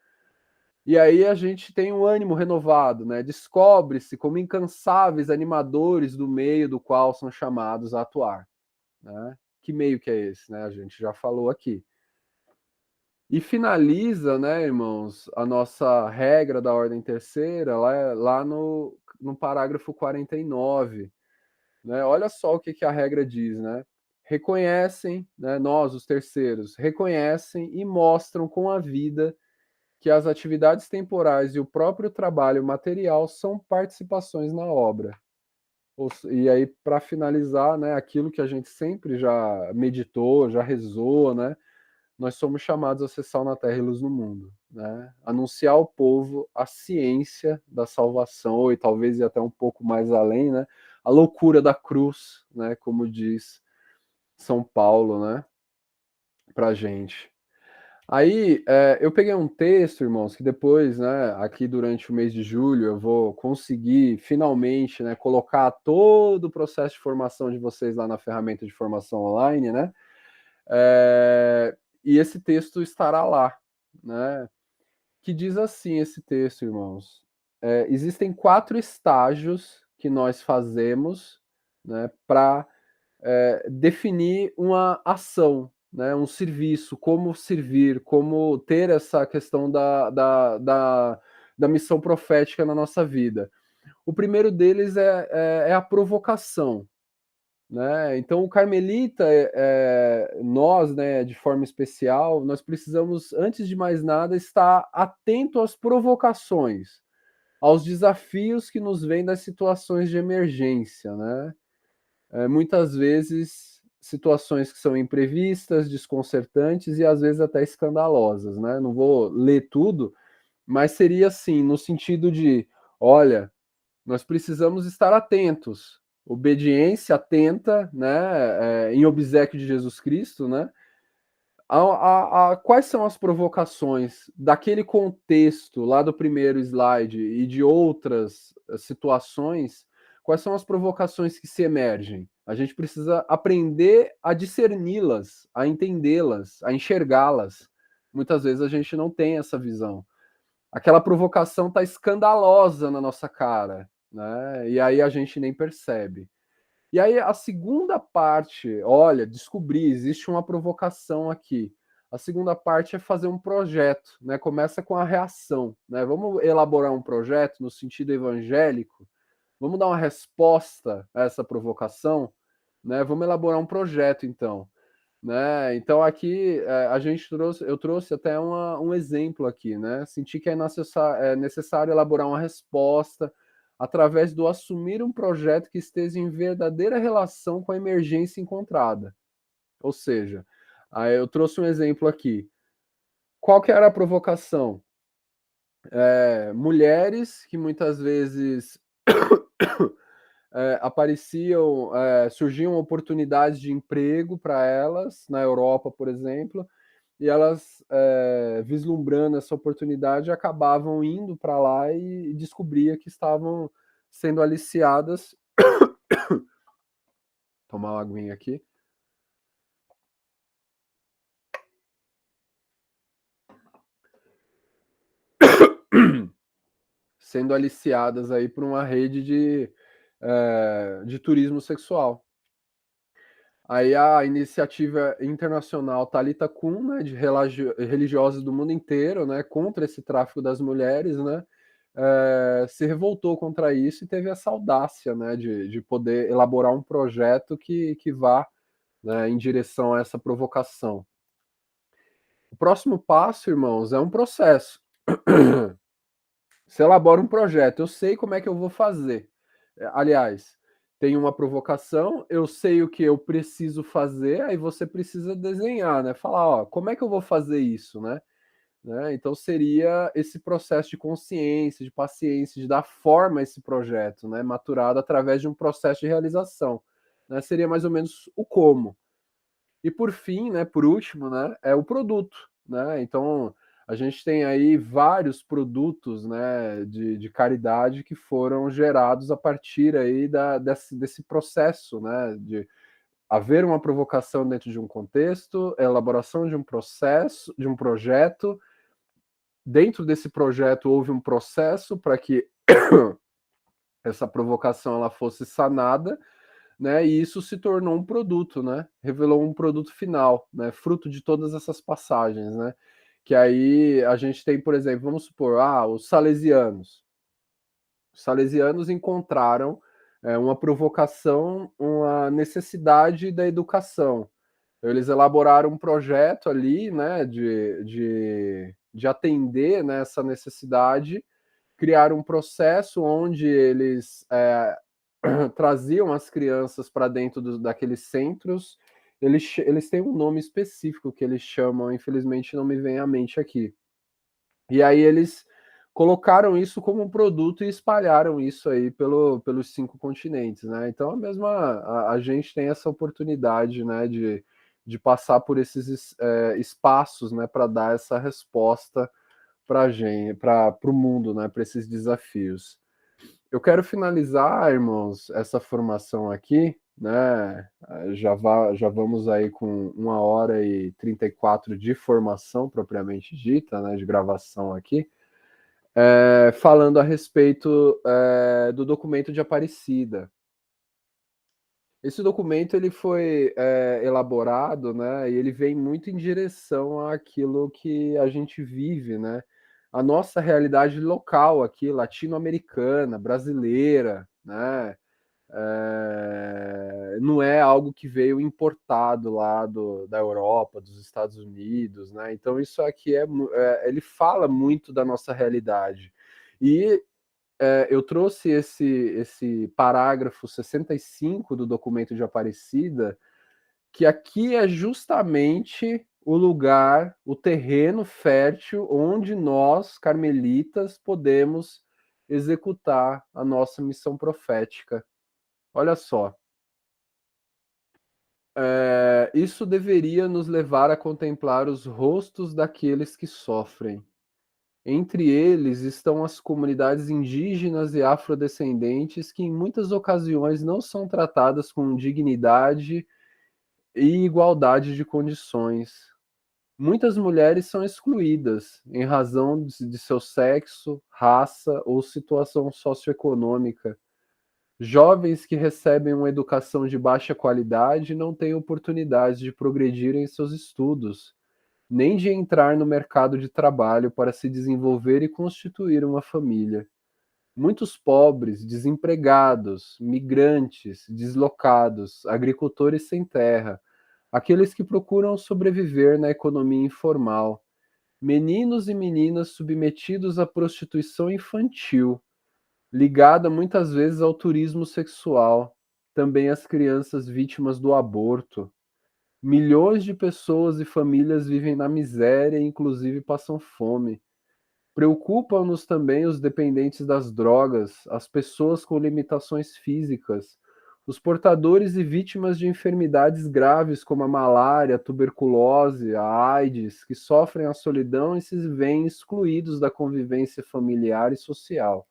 E aí a gente tem um ânimo renovado, né? Descobre-se como incansáveis animadores do meio do qual são chamados a atuar, né? Que meio que é esse, né? A gente já falou aqui. E finaliza, né, irmãos, a nossa regra da ordem terceira lá no parágrafo 49, né? Olha só o que a regra diz, né? Reconhecem, né, nós, os terceiros, reconhecem e mostram com a vida que as atividades temporais e o próprio trabalho material são participações na obra. E aí, para finalizar, né, aquilo que a gente sempre já meditou, já rezou, né? Nós somos chamados a ser sal na terra e luz no mundo, né? Anunciar ao povo a ciência da salvação, ou e talvez ir até um pouco mais além, né? A loucura da cruz, né? Como diz São Paulo, né? Pra gente. Aí, eu peguei um texto, irmãos, que depois, né, aqui durante o mês de julho, eu vou conseguir finalmente, né, colocar todo o processo de formação de vocês lá na ferramenta de formação online, né? E esse texto estará lá, né? Que diz assim esse texto, irmãos. Existem 4 estágios que nós fazemos, né, para definir uma ação, né, um serviço, como servir, como ter essa questão da missão profética na nossa vida. O primeiro deles é a provocação, né? Então, o carmelita, nós, né, de forma especial, nós precisamos, antes de mais nada, estar atento às provocações, aos desafios que nos vêm das situações de emergência, né? Muitas vezes, situações que são imprevistas, desconcertantes e às vezes até escandalosas, né? Não vou ler tudo, mas seria assim, no sentido de, olha, nós precisamos estar atentos, obediência atenta, né, em obséquio de Jesus Cristo, né, quais são as provocações daquele contexto lá do primeiro slide e de outras situações, quais são as provocações que se emergem? A gente precisa aprender a discerni-las, a entendê-las, a enxergá-las. Muitas vezes a gente não tem essa visão. Aquela provocação está escandalosa na nossa cara, né? E aí a gente nem percebe. E aí a segunda parte, olha, descobri, existe uma provocação aqui. A segunda parte é fazer um projeto, né? Começa com a reação, né? Vamos elaborar um projeto no sentido evangélico. Vamos dar uma resposta a essa provocação, né? Vamos elaborar um projeto, então, né? Então aqui eu trouxe até um exemplo aqui, né? Senti que é necessário elaborar uma resposta através do assumir um projeto que esteja em verdadeira relação com a emergência encontrada. Ou seja, aí eu trouxe um exemplo aqui. Qual que era a provocação? Mulheres que muitas vezes surgiam oportunidades de emprego para elas, na Europa, por exemplo, e elas, vislumbrando essa oportunidade, acabavam indo para lá e descobria que estavam sendo aliciadas. Tomar uma aguinha aqui. sendo aliciadas aí por uma rede de turismo sexual. Aí a iniciativa internacional Talitha Kum, né, de religiosas do mundo inteiro, né, contra esse tráfico das mulheres, né, se revoltou contra isso e teve essa audácia, né, de poder elaborar um projeto que vá, né, em direção a essa provocação. O próximo passo, irmãos, é um processo. Você elabora um projeto, eu sei como é que eu vou fazer. Aliás, tem uma provocação, eu sei o que eu preciso fazer, aí você precisa desenhar, né? Falar, ó, como é que eu vou fazer isso, né? Então seria esse processo de consciência, de paciência, de dar forma a esse projeto, né? Maturado através de um processo de realização. Né? Seria mais ou menos o como. E por fim, né, por último, né, é o produto, né? Então a gente tem aí vários produtos, né, de caridade que foram gerados a partir aí desse processo, né, de haver uma provocação dentro de um contexto, elaboração de um processo, de um projeto. Dentro desse projeto houve um processo para que essa provocação ela fosse sanada, né? E isso se tornou um produto, né? Revelou um produto final, né? Fruto de todas essas passagens, né? Que aí a gente tem, por exemplo, vamos supor, os salesianos. Os salesianos encontraram uma provocação, uma necessidade da educação. Eles elaboraram um projeto ali, né? De atender, né, essa necessidade, criaram um processo onde eles traziam as crianças para dentro daqueles centros. Eles têm um nome específico que eles chamam, infelizmente não me vem à mente aqui. E aí eles colocaram isso como um produto e espalharam isso aí pelos 5 continentes, né? Então a gente tem essa oportunidade, né, de passar por esses espaços, né, para dar essa resposta para o mundo, né, para esses desafios. Eu quero finalizar, irmãos, essa formação aqui, né? Já vamos aí com 1h34 de formação propriamente dita, né? De gravação aqui, falando a respeito do documento de Aparecida. Esse documento ele foi elaborado, né? E ele vem muito em direção àquilo que a gente vive, né? A nossa realidade local aqui, latino-americana, brasileira, né? Não é algo que veio importado lá da Europa, dos Estados Unidos, né? Então isso aqui ele fala muito da nossa realidade. E eu trouxe esse parágrafo 65 do documento de Aparecida, que aqui é justamente o lugar, o terreno fértil onde nós, carmelitas, podemos executar a nossa missão profética. Olha só. Isso deveria nos levar a contemplar os rostos daqueles que sofrem. Entre eles estão as comunidades indígenas e afrodescendentes que em muitas ocasiões não são tratadas com dignidade e igualdade de condições. Muitas mulheres são excluídas em razão de seu sexo, raça ou situação socioeconômica. Jovens que recebem uma educação de baixa qualidade não têm oportunidade de progredir em seus estudos, nem de entrar no mercado de trabalho para se desenvolver e constituir uma família. Muitos pobres, desempregados, migrantes, deslocados, agricultores sem terra, aqueles que procuram sobreviver na economia informal, meninos e meninas submetidos à prostituição infantil, ligada muitas vezes ao turismo sexual, também as crianças vítimas do aborto. Milhões de pessoas e famílias vivem na miséria e inclusive passam fome. Preocupam-nos também os dependentes das drogas, as pessoas com limitações físicas, os portadores e vítimas de enfermidades graves como a malária, a tuberculose, a AIDS, que sofrem a solidão e se veem excluídos da convivência familiar e social.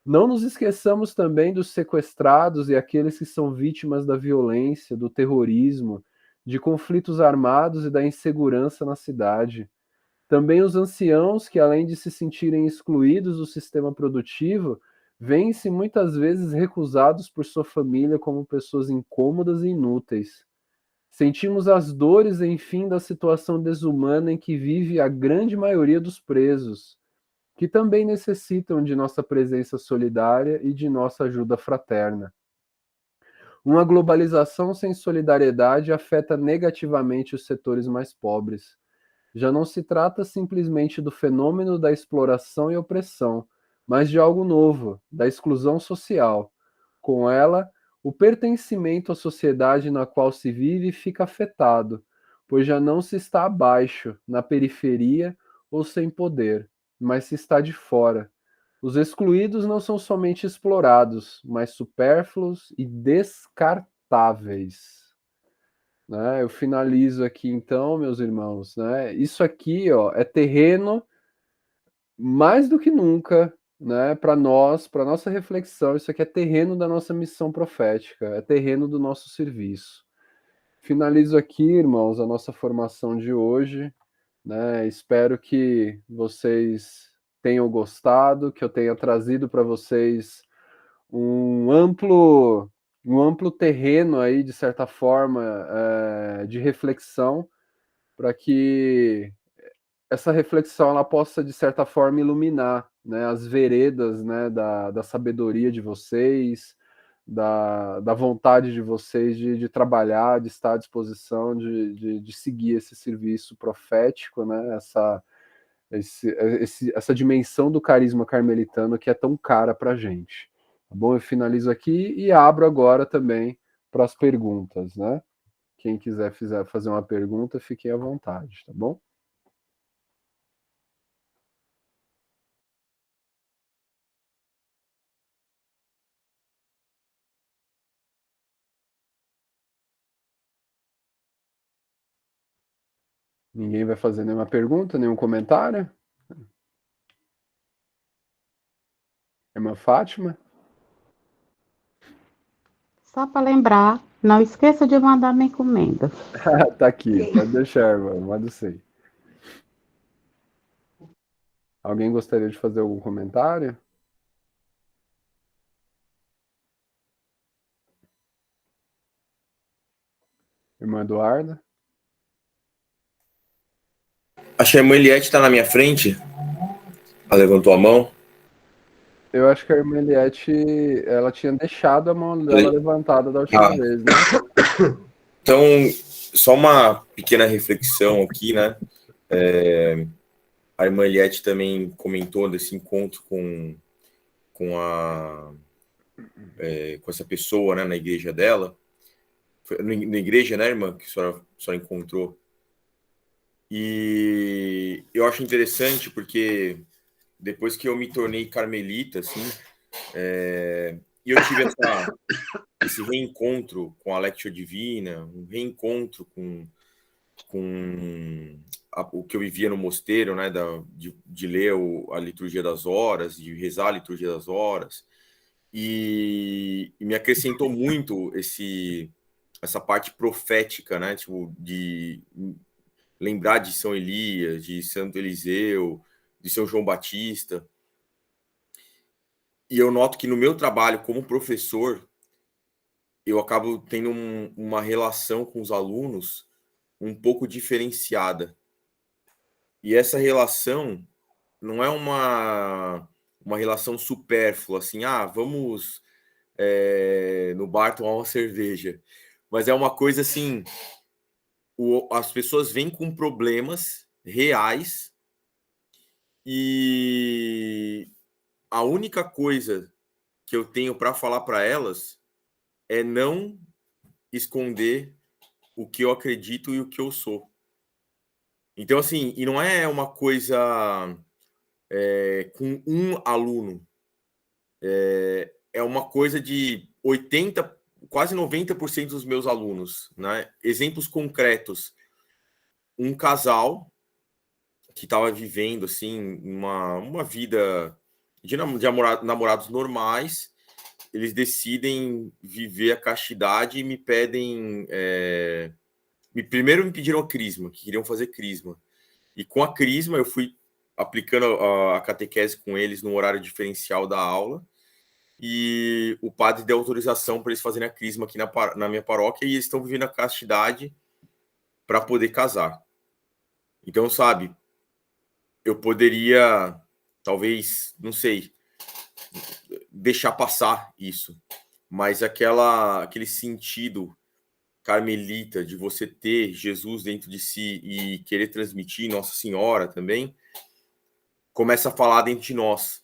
Não nos esqueçamos também dos sequestrados e aqueles que são vítimas da violência, do terrorismo, de conflitos armados e da insegurança na cidade. Também os anciãos, que além de se sentirem excluídos do sistema produtivo, veem-se muitas vezes recusados por sua família como pessoas incômodas e inúteis. Sentimos as dores, enfim, da situação desumana em que vive a grande maioria dos presos, que também necessitam de nossa presença solidária e de nossa ajuda fraterna. Uma globalização sem solidariedade afeta negativamente os setores mais pobres. Já não se trata simplesmente do fenômeno da exploração e opressão, mas de algo novo, da exclusão social. Com ela, o pertencimento à sociedade na qual se vive fica afetado, pois já não se está abaixo, na periferia ou sem poder, mas se está de fora. Os excluídos não são somente explorados, mas supérfluos e descartáveis. Né? Eu finalizo aqui então, meus irmãos, né? Isso aqui, ó, é terreno mais do que nunca, né, para nós, para nossa reflexão, isso aqui é terreno da nossa missão profética, é terreno do nosso serviço. Finalizo aqui, irmãos, a nossa formação de hoje, né? Espero que vocês tenham gostado, que eu tenha trazido para vocês um amplo terreno aí, de certa forma, de reflexão, para que essa reflexão ela possa, de certa forma, iluminar, né, as veredas, né, da sabedoria de vocês, da vontade de vocês de trabalhar, de estar à disposição, de seguir esse serviço profético, né, essa dimensão do carisma carmelitano que é tão cara para a gente. Tá bom? Eu finalizo aqui e abro agora também para as perguntas, né? Quem quiser fazer uma pergunta, fiquem à vontade, tá bom? Ninguém vai fazer nenhuma pergunta, nenhum comentário? Irmã Fátima? Só para lembrar, não esqueça de mandar minha encomenda. Tá aqui, pode deixar, irmã, manda sim. Alguém gostaria de fazer algum comentário? Irmã Eduarda? Acho que a irmã Eliette está na minha frente. Ela levantou a mão. Eu acho que a irmã Eliette, ela tinha deixado a mão dela levantada da última vez, né? Então, só uma pequena reflexão aqui, né? A irmã Eliette também comentou desse encontro com essa pessoa, né, na igreja dela. Foi na igreja, né, irmã, que a senhora encontrou. E eu acho interessante porque depois que eu me tornei carmelita, assim, e eu tive esse reencontro com a Lectio Divina, um reencontro com o que eu vivia no mosteiro, né, de ler a liturgia das horas, de rezar a liturgia das horas, e me acrescentou muito essa parte profética, né, tipo, de lembrar de São Elias, de Santo Eliseu, de São João Batista. E eu noto que no meu trabalho como professor, eu acabo tendo uma relação com os alunos um pouco diferenciada. E essa relação não é uma relação supérflua, assim, vamos no bar tomar uma cerveja. Mas é uma coisa assim, as pessoas vêm com problemas reais e a única coisa que eu tenho para falar para elas é não esconder o que eu acredito e o que eu sou. Então, assim, e não é uma coisa com um aluno. É uma coisa de 80%, quase 90% dos meus alunos, né? Exemplos concretos. Um casal que estava vivendo, assim, uma vida de namorados normais, eles decidem viver a castidade e me pedem... primeiro me pediram a crisma, que queriam fazer crisma. E com a Crisma, eu fui aplicando a catequese com eles no horário diferencial da aula, e o padre deu autorização para eles fazerem a Crisma aqui na minha paróquia, e eles estão vivendo a castidade para poder casar. Então, sabe, eu poderia, talvez, não sei, deixar passar isso, mas aquele sentido carmelita de você ter Jesus dentro de si e querer transmitir, Nossa Senhora também, começa a falar dentro de nós.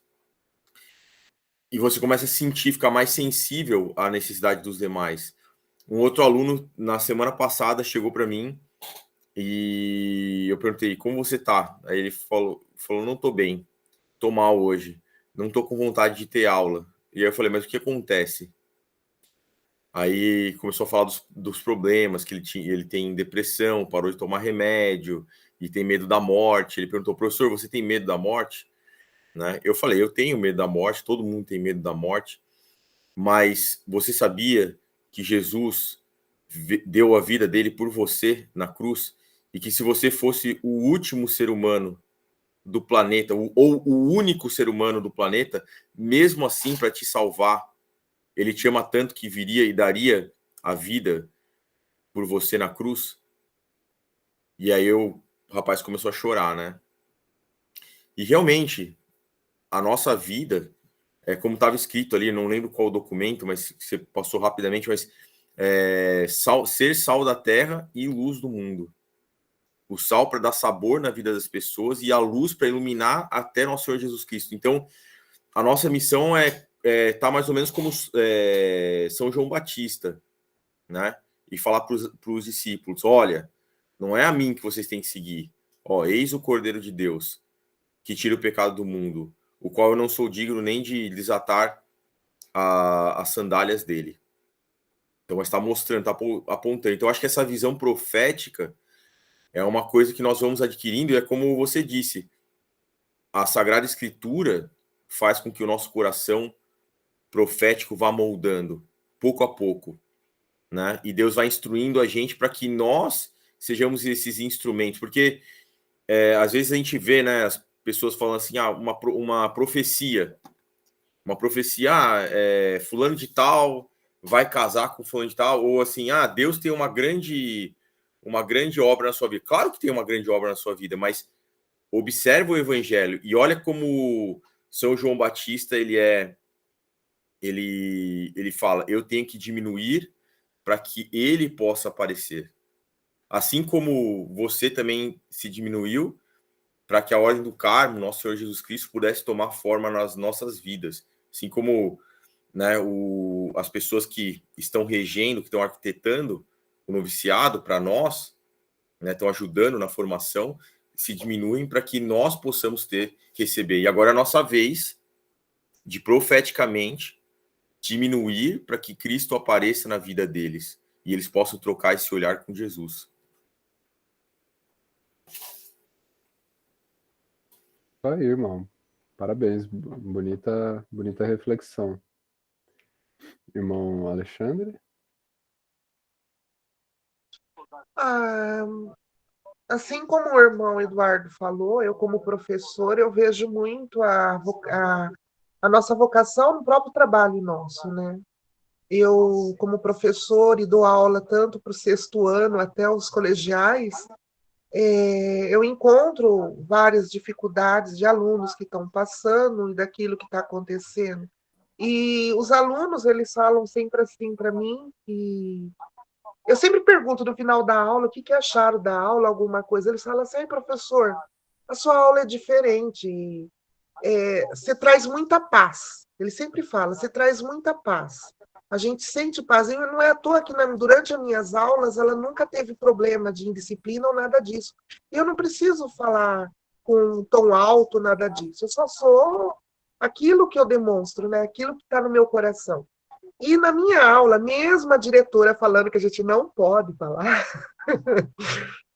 E você começa a sentir, ficar mais sensível à necessidade dos demais. Um outro aluno, na semana passada, chegou para mim e eu perguntei, como você tá? Aí ele falou, não tô bem, tô mal hoje, não tô com vontade de ter aula. E aí eu falei, mas o que acontece? Aí começou a falar dos problemas que ele tem depressão, parou de tomar remédio e tem medo da morte. Ele perguntou, professor, você tem medo da morte? Né? Eu falei, eu tenho medo da morte, todo mundo tem medo da morte, mas você sabia que Jesus deu a vida dele por você na cruz? E que se você fosse o último ser humano do planeta, ou o único ser humano do planeta, mesmo assim, para te salvar, ele te ama tanto que viria e daria a vida por você na cruz? E aí o rapaz começou a chorar, né? E realmente, a nossa vida, como estava escrito ali, não lembro qual documento, mas você passou rapidamente, mas ser sal da terra e luz do mundo. O sal para dar sabor na vida das pessoas e a luz para iluminar até nosso Senhor Jesus Cristo. Então, a nossa missão tá mais ou menos como São João Batista, né? E falar para os discípulos, olha, não é a mim que vocês têm que seguir. Eis o Cordeiro de Deus, que tira o pecado do mundo, o qual eu não sou digno nem de desatar as sandálias dele. Então, está mostrando, está apontando. Então, acho que essa visão profética é uma coisa que nós vamos adquirindo, e é como você disse, a Sagrada Escritura faz com que o nosso coração profético vá moldando, pouco a pouco, né? E Deus vai instruindo a gente para que nós sejamos esses instrumentos, porque às vezes a gente vê, né, as pessoas falando assim, uma profecia, fulano de tal vai casar com fulano de tal, ou assim, Deus tem uma grande obra na sua vida. Claro que tem uma grande obra na sua vida, mas observa o evangelho e olha como São João Batista, ele fala, eu tenho que diminuir para que ele possa aparecer. Assim como você também se diminuiu para que a ordem do Carmo, nosso Senhor Jesus Cristo, pudesse tomar forma nas nossas vidas. Assim como, né, as pessoas que estão regendo, que estão arquitetando o noviciado para nós, né, estão ajudando na formação, se diminuem para que nós possamos receber. E agora é a nossa vez de profeticamente diminuir para que Cristo apareça na vida deles e eles possam trocar esse olhar com Jesus. Aí, irmão. Parabéns. Bonita reflexão. Irmão Alexandre? Assim como o irmão Eduardo falou, eu como professor, eu vejo muito a nossa vocação no próprio trabalho nosso, né? Eu, como professor, e dou aula tanto para o 6º ano até os colegiais, eu encontro várias dificuldades de alunos que estão passando e daquilo que está acontecendo. E os alunos, eles falam sempre assim para mim, e eu sempre pergunto no final da aula o que acharam da aula, alguma coisa. Eles falam assim, professor, a sua aula é diferente, você traz muita paz. Ele sempre fala, você traz muita paz. A gente sente paz. E não é à toa que durante as minhas aulas ela nunca teve problema de indisciplina ou nada disso. E eu não preciso falar com um tom alto, nada disso. Eu só sou aquilo que eu demonstro, né? Aquilo que está no meu coração. E na minha aula, mesmo a diretora falando que a gente não pode falar,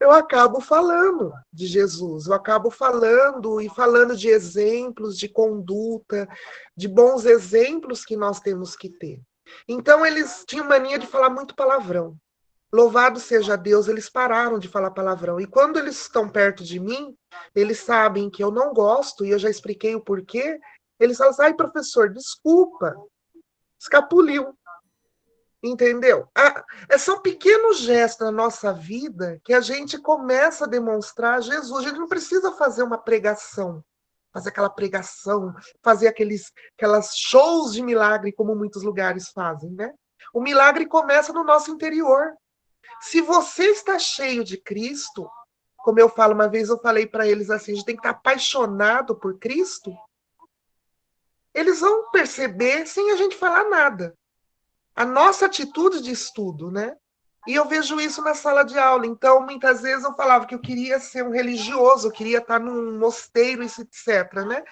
eu acabo falando de Jesus, eu acabo falando de exemplos, de conduta, de bons exemplos que nós temos que ter. Então, eles tinham mania de falar muito palavrão. Louvado seja Deus, eles pararam de falar palavrão. E quando eles estão perto de mim, eles sabem que eu não gosto, e eu já expliquei o porquê. Eles falam assim, ai, professor, desculpa, escapuliu. Entendeu? São pequenos gestos na nossa vida que a gente começa a demonstrar Jesus. A gente não precisa fazer uma pregação, fazer aquela pregação, fazer aquelas shows de milagre, como muitos lugares fazem, né? O milagre começa no nosso interior. Se você está cheio de Cristo, como eu falo uma vez, eu falei para eles assim, a gente tem que estar apaixonado por Cristo. Eles vão perceber sem a gente falar nada. A nossa atitude de estudo, né? E eu vejo isso na sala de aula. Então, muitas vezes eu falava que eu queria ser um religioso, eu queria estar num mosteiro, etc, né?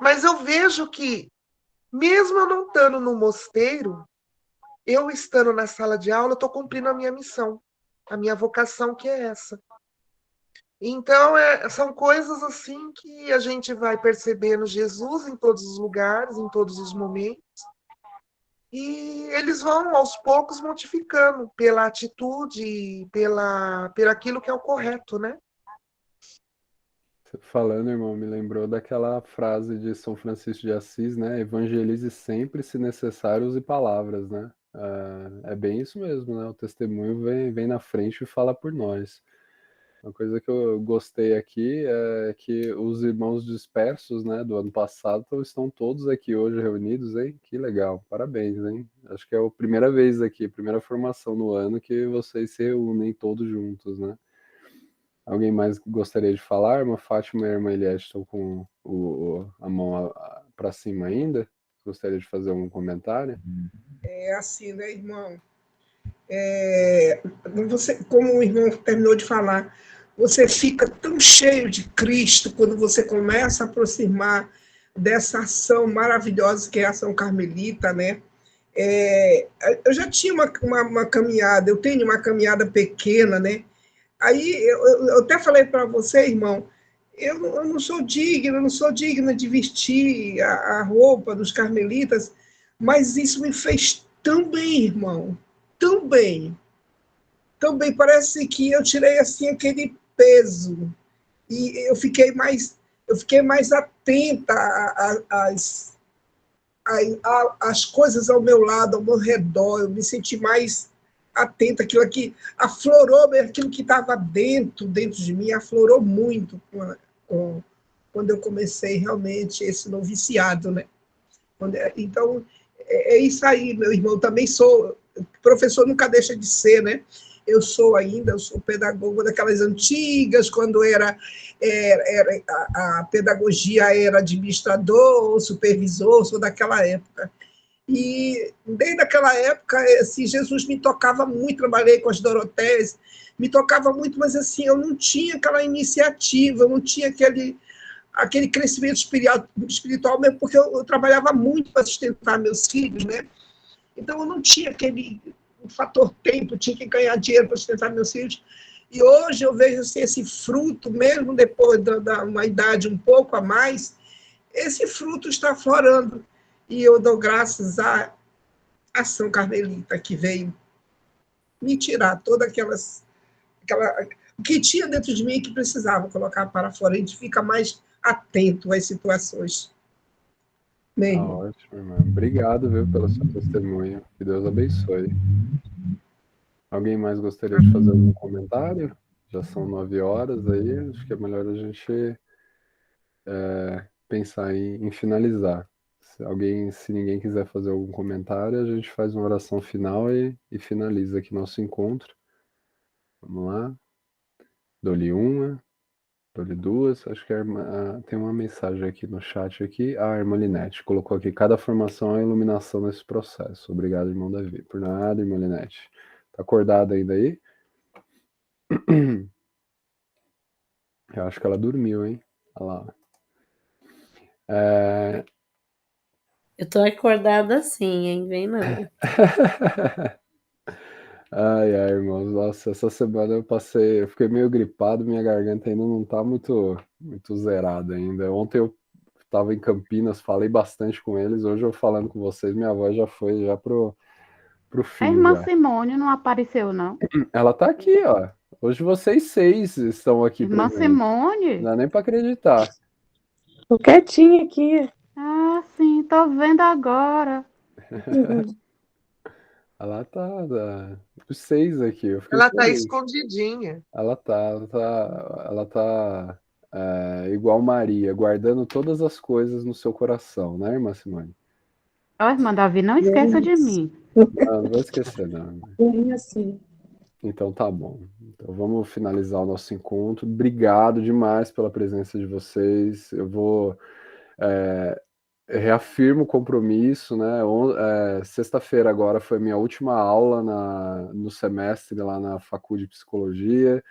Mas eu vejo que, mesmo eu não estando no mosteiro, eu estando na sala de aula, eu estou cumprindo a minha missão, a minha vocação, que é essa. Então, são coisas assim que a gente vai percebendo Jesus em todos os lugares, em todos os momentos, e eles vão, aos poucos, modificando pela atitude, pelo aquilo que é o correto, né? Você falando, irmão, me lembrou daquela frase de São Francisco de Assis, né? Evangelize sempre, se necessário, use palavras, né? É bem isso mesmo, né? O testemunho vem na frente e fala por nós. Uma coisa que eu gostei aqui é que os irmãos dispersos, né, do ano passado estão todos aqui hoje reunidos, hein? Que legal, parabéns, hein? Acho que é a primeira vez aqui, primeira formação no ano que vocês se reúnem todos juntos, né? Alguém mais gostaria de falar? Irmã Fátima e a irmã Eliette estão com a mão para cima ainda? Gostaria de fazer algum comentário? É assim, né, irmão? Você, como o irmão terminou de falar, você fica tão cheio de Cristo quando você começa a aproximar dessa ação maravilhosa que é a ação carmelita, né? Eu já tinha uma caminhada, eu tenho uma caminhada pequena, né? Aí eu até falei para você, irmão, eu não sou digna, eu não sou digna de vestir a roupa dos carmelitas, mas isso me fez tão bem, irmão, tão bem. Também parece que eu tirei assim aquele peso e eu fiquei mais atenta às coisas ao meu lado, ao meu redor. Eu me senti mais atenta àquilo que aflorou, aquilo que estava dentro de mim, aflorou muito quando eu comecei realmente esse noviciado, né? Então, é isso aí, meu irmão. Também sou professor, nunca deixa de ser, né? Eu sou pedagogo daquelas antigas, quando a pedagogia era administrador, supervisor, sou daquela época. E desde aquela época, assim, Jesus me tocava muito, trabalhei com as Doroteias, me tocava muito, mas assim, eu não tinha aquela iniciativa, eu não tinha aquele crescimento espiritual mesmo, porque eu trabalhava muito para sustentar meus filhos, né? Então eu não tinha aquele fator tempo, tinha que ganhar dinheiro para sustentar meus filhos. E hoje eu vejo assim, esse fruto, mesmo depois da uma idade um pouco a mais, esse fruto está florando. E eu dou graças à ação carmelita que veio me tirar o que tinha dentro de mim que precisava colocar para fora. A gente fica mais atento às situações. Mesmo. Ótimo, irmão. Obrigado, viu, pelo seu testemunho. Que Deus abençoe. Alguém mais gostaria de fazer algum comentário? Já são 9 horas aí, acho que é melhor a gente pensar em finalizar. Se ninguém quiser fazer algum comentário, a gente faz uma oração final e finaliza aqui nosso encontro. Vamos lá. Dou-lhe uma, dou-lhe duas. Acho que tem uma mensagem aqui no chat aqui. A irmã Linete colocou aqui: cada formação é iluminação nesse processo. Obrigado, irmão Davi. Por nada, irmã Linete. Tá acordada ainda aí? Eu acho que ela dormiu, hein? Olha lá. Eu tô acordada assim, hein? Vem não. Ai, irmãos, nossa, essa semana eu fiquei meio gripado, minha garganta ainda não tá muito zerada ainda. Ontem eu tava em Campinas, falei bastante com eles, hoje eu falando com vocês, minha voz já foi já pro pro A fim irmã já. Simone não apareceu, não? Ela tá aqui, ó. Hoje vocês 6 estão aqui Irmã presentes. Simone? Não dá nem para acreditar. Tô quietinha aqui. Ah, sim, tô vendo agora. Ela tá, os 6 aqui. Eu fiquei Ela está feliz. escondidinha. Ela tá igual Maria, guardando todas as coisas no seu coração, né, irmã Simone? Ó, irmã Davi, não esqueça de mim. Não vou esquecer, não. Bem assim. Então tá bom. Então vamos finalizar o nosso encontro. Obrigado demais pela presença de vocês. Eu vou reafirmo o compromisso, né? Sexta-feira agora foi minha última aula no semestre lá na Faculdade de Psicologia,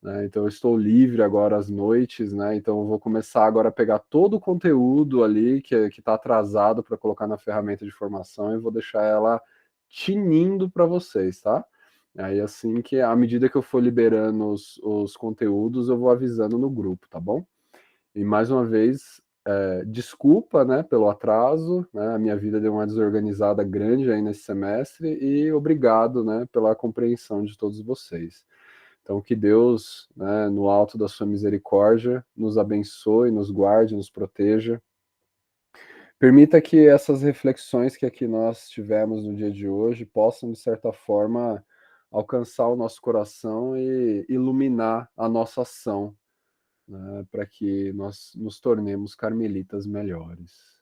né? Então eu estou livre agora às noites, né? Então eu vou começar agora a pegar todo o conteúdo ali que está atrasado para colocar na ferramenta de formação e vou deixar ela tinindo para vocês, tá? Aí assim que à medida que eu for liberando os conteúdos, eu vou avisando no grupo, tá bom? E mais uma vez, desculpa, né, pelo atraso, né, a minha vida deu uma desorganizada grande aí nesse semestre e obrigado, né, pela compreensão de todos vocês. Então, que Deus, né, no alto da sua misericórdia, nos abençoe, nos guarde, nos proteja. Permita que essas reflexões que aqui nós tivemos no dia de hoje possam, de certa forma, alcançar o nosso coração e iluminar a nossa ação, né, para que nós nos tornemos carmelitas melhores.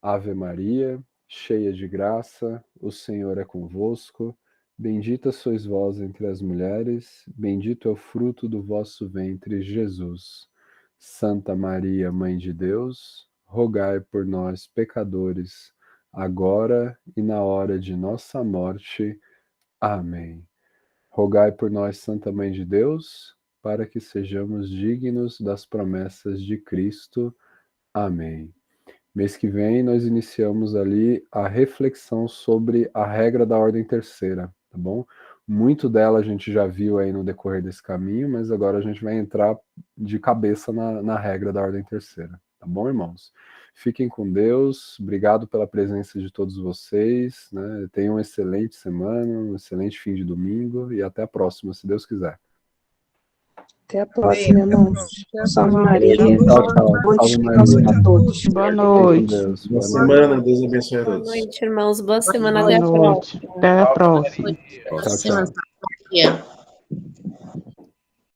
Ave Maria, cheia de graça, o Senhor é convosco. Bendita sois vós entre as mulheres, bendito é o fruto do vosso ventre, Jesus. Santa Maria, Mãe de Deus, rogai por nós, pecadores, agora e na hora de nossa morte. Amém. Rogai por nós, Santa Mãe de Deus, para que sejamos dignos das promessas de Cristo. Amém. Mês que vem nós iniciamos ali a reflexão sobre a regra da ordem terceira, tá bom? Muito dela a gente já viu aí no decorrer desse caminho, mas agora a gente vai entrar de cabeça na regra da ordem terceira, tá bom, irmãos? Fiquem com Deus, obrigado pela presença de todos vocês, né? Tenham uma excelente semana, um excelente fim de domingo e até a próxima, se Deus quiser. Até a próxima, irmãos. Salve Maria. Tchau, tchau. Bom Salve descanso Maria. para todos. Boa Fiquem com noite. Deus. Boa Boa noite. semana, Deus abençoe a Boa todos. noite, irmãos. Boa semana. Boa Até a noite. próxima. Até a próxima. Tchau, Semana. tchau.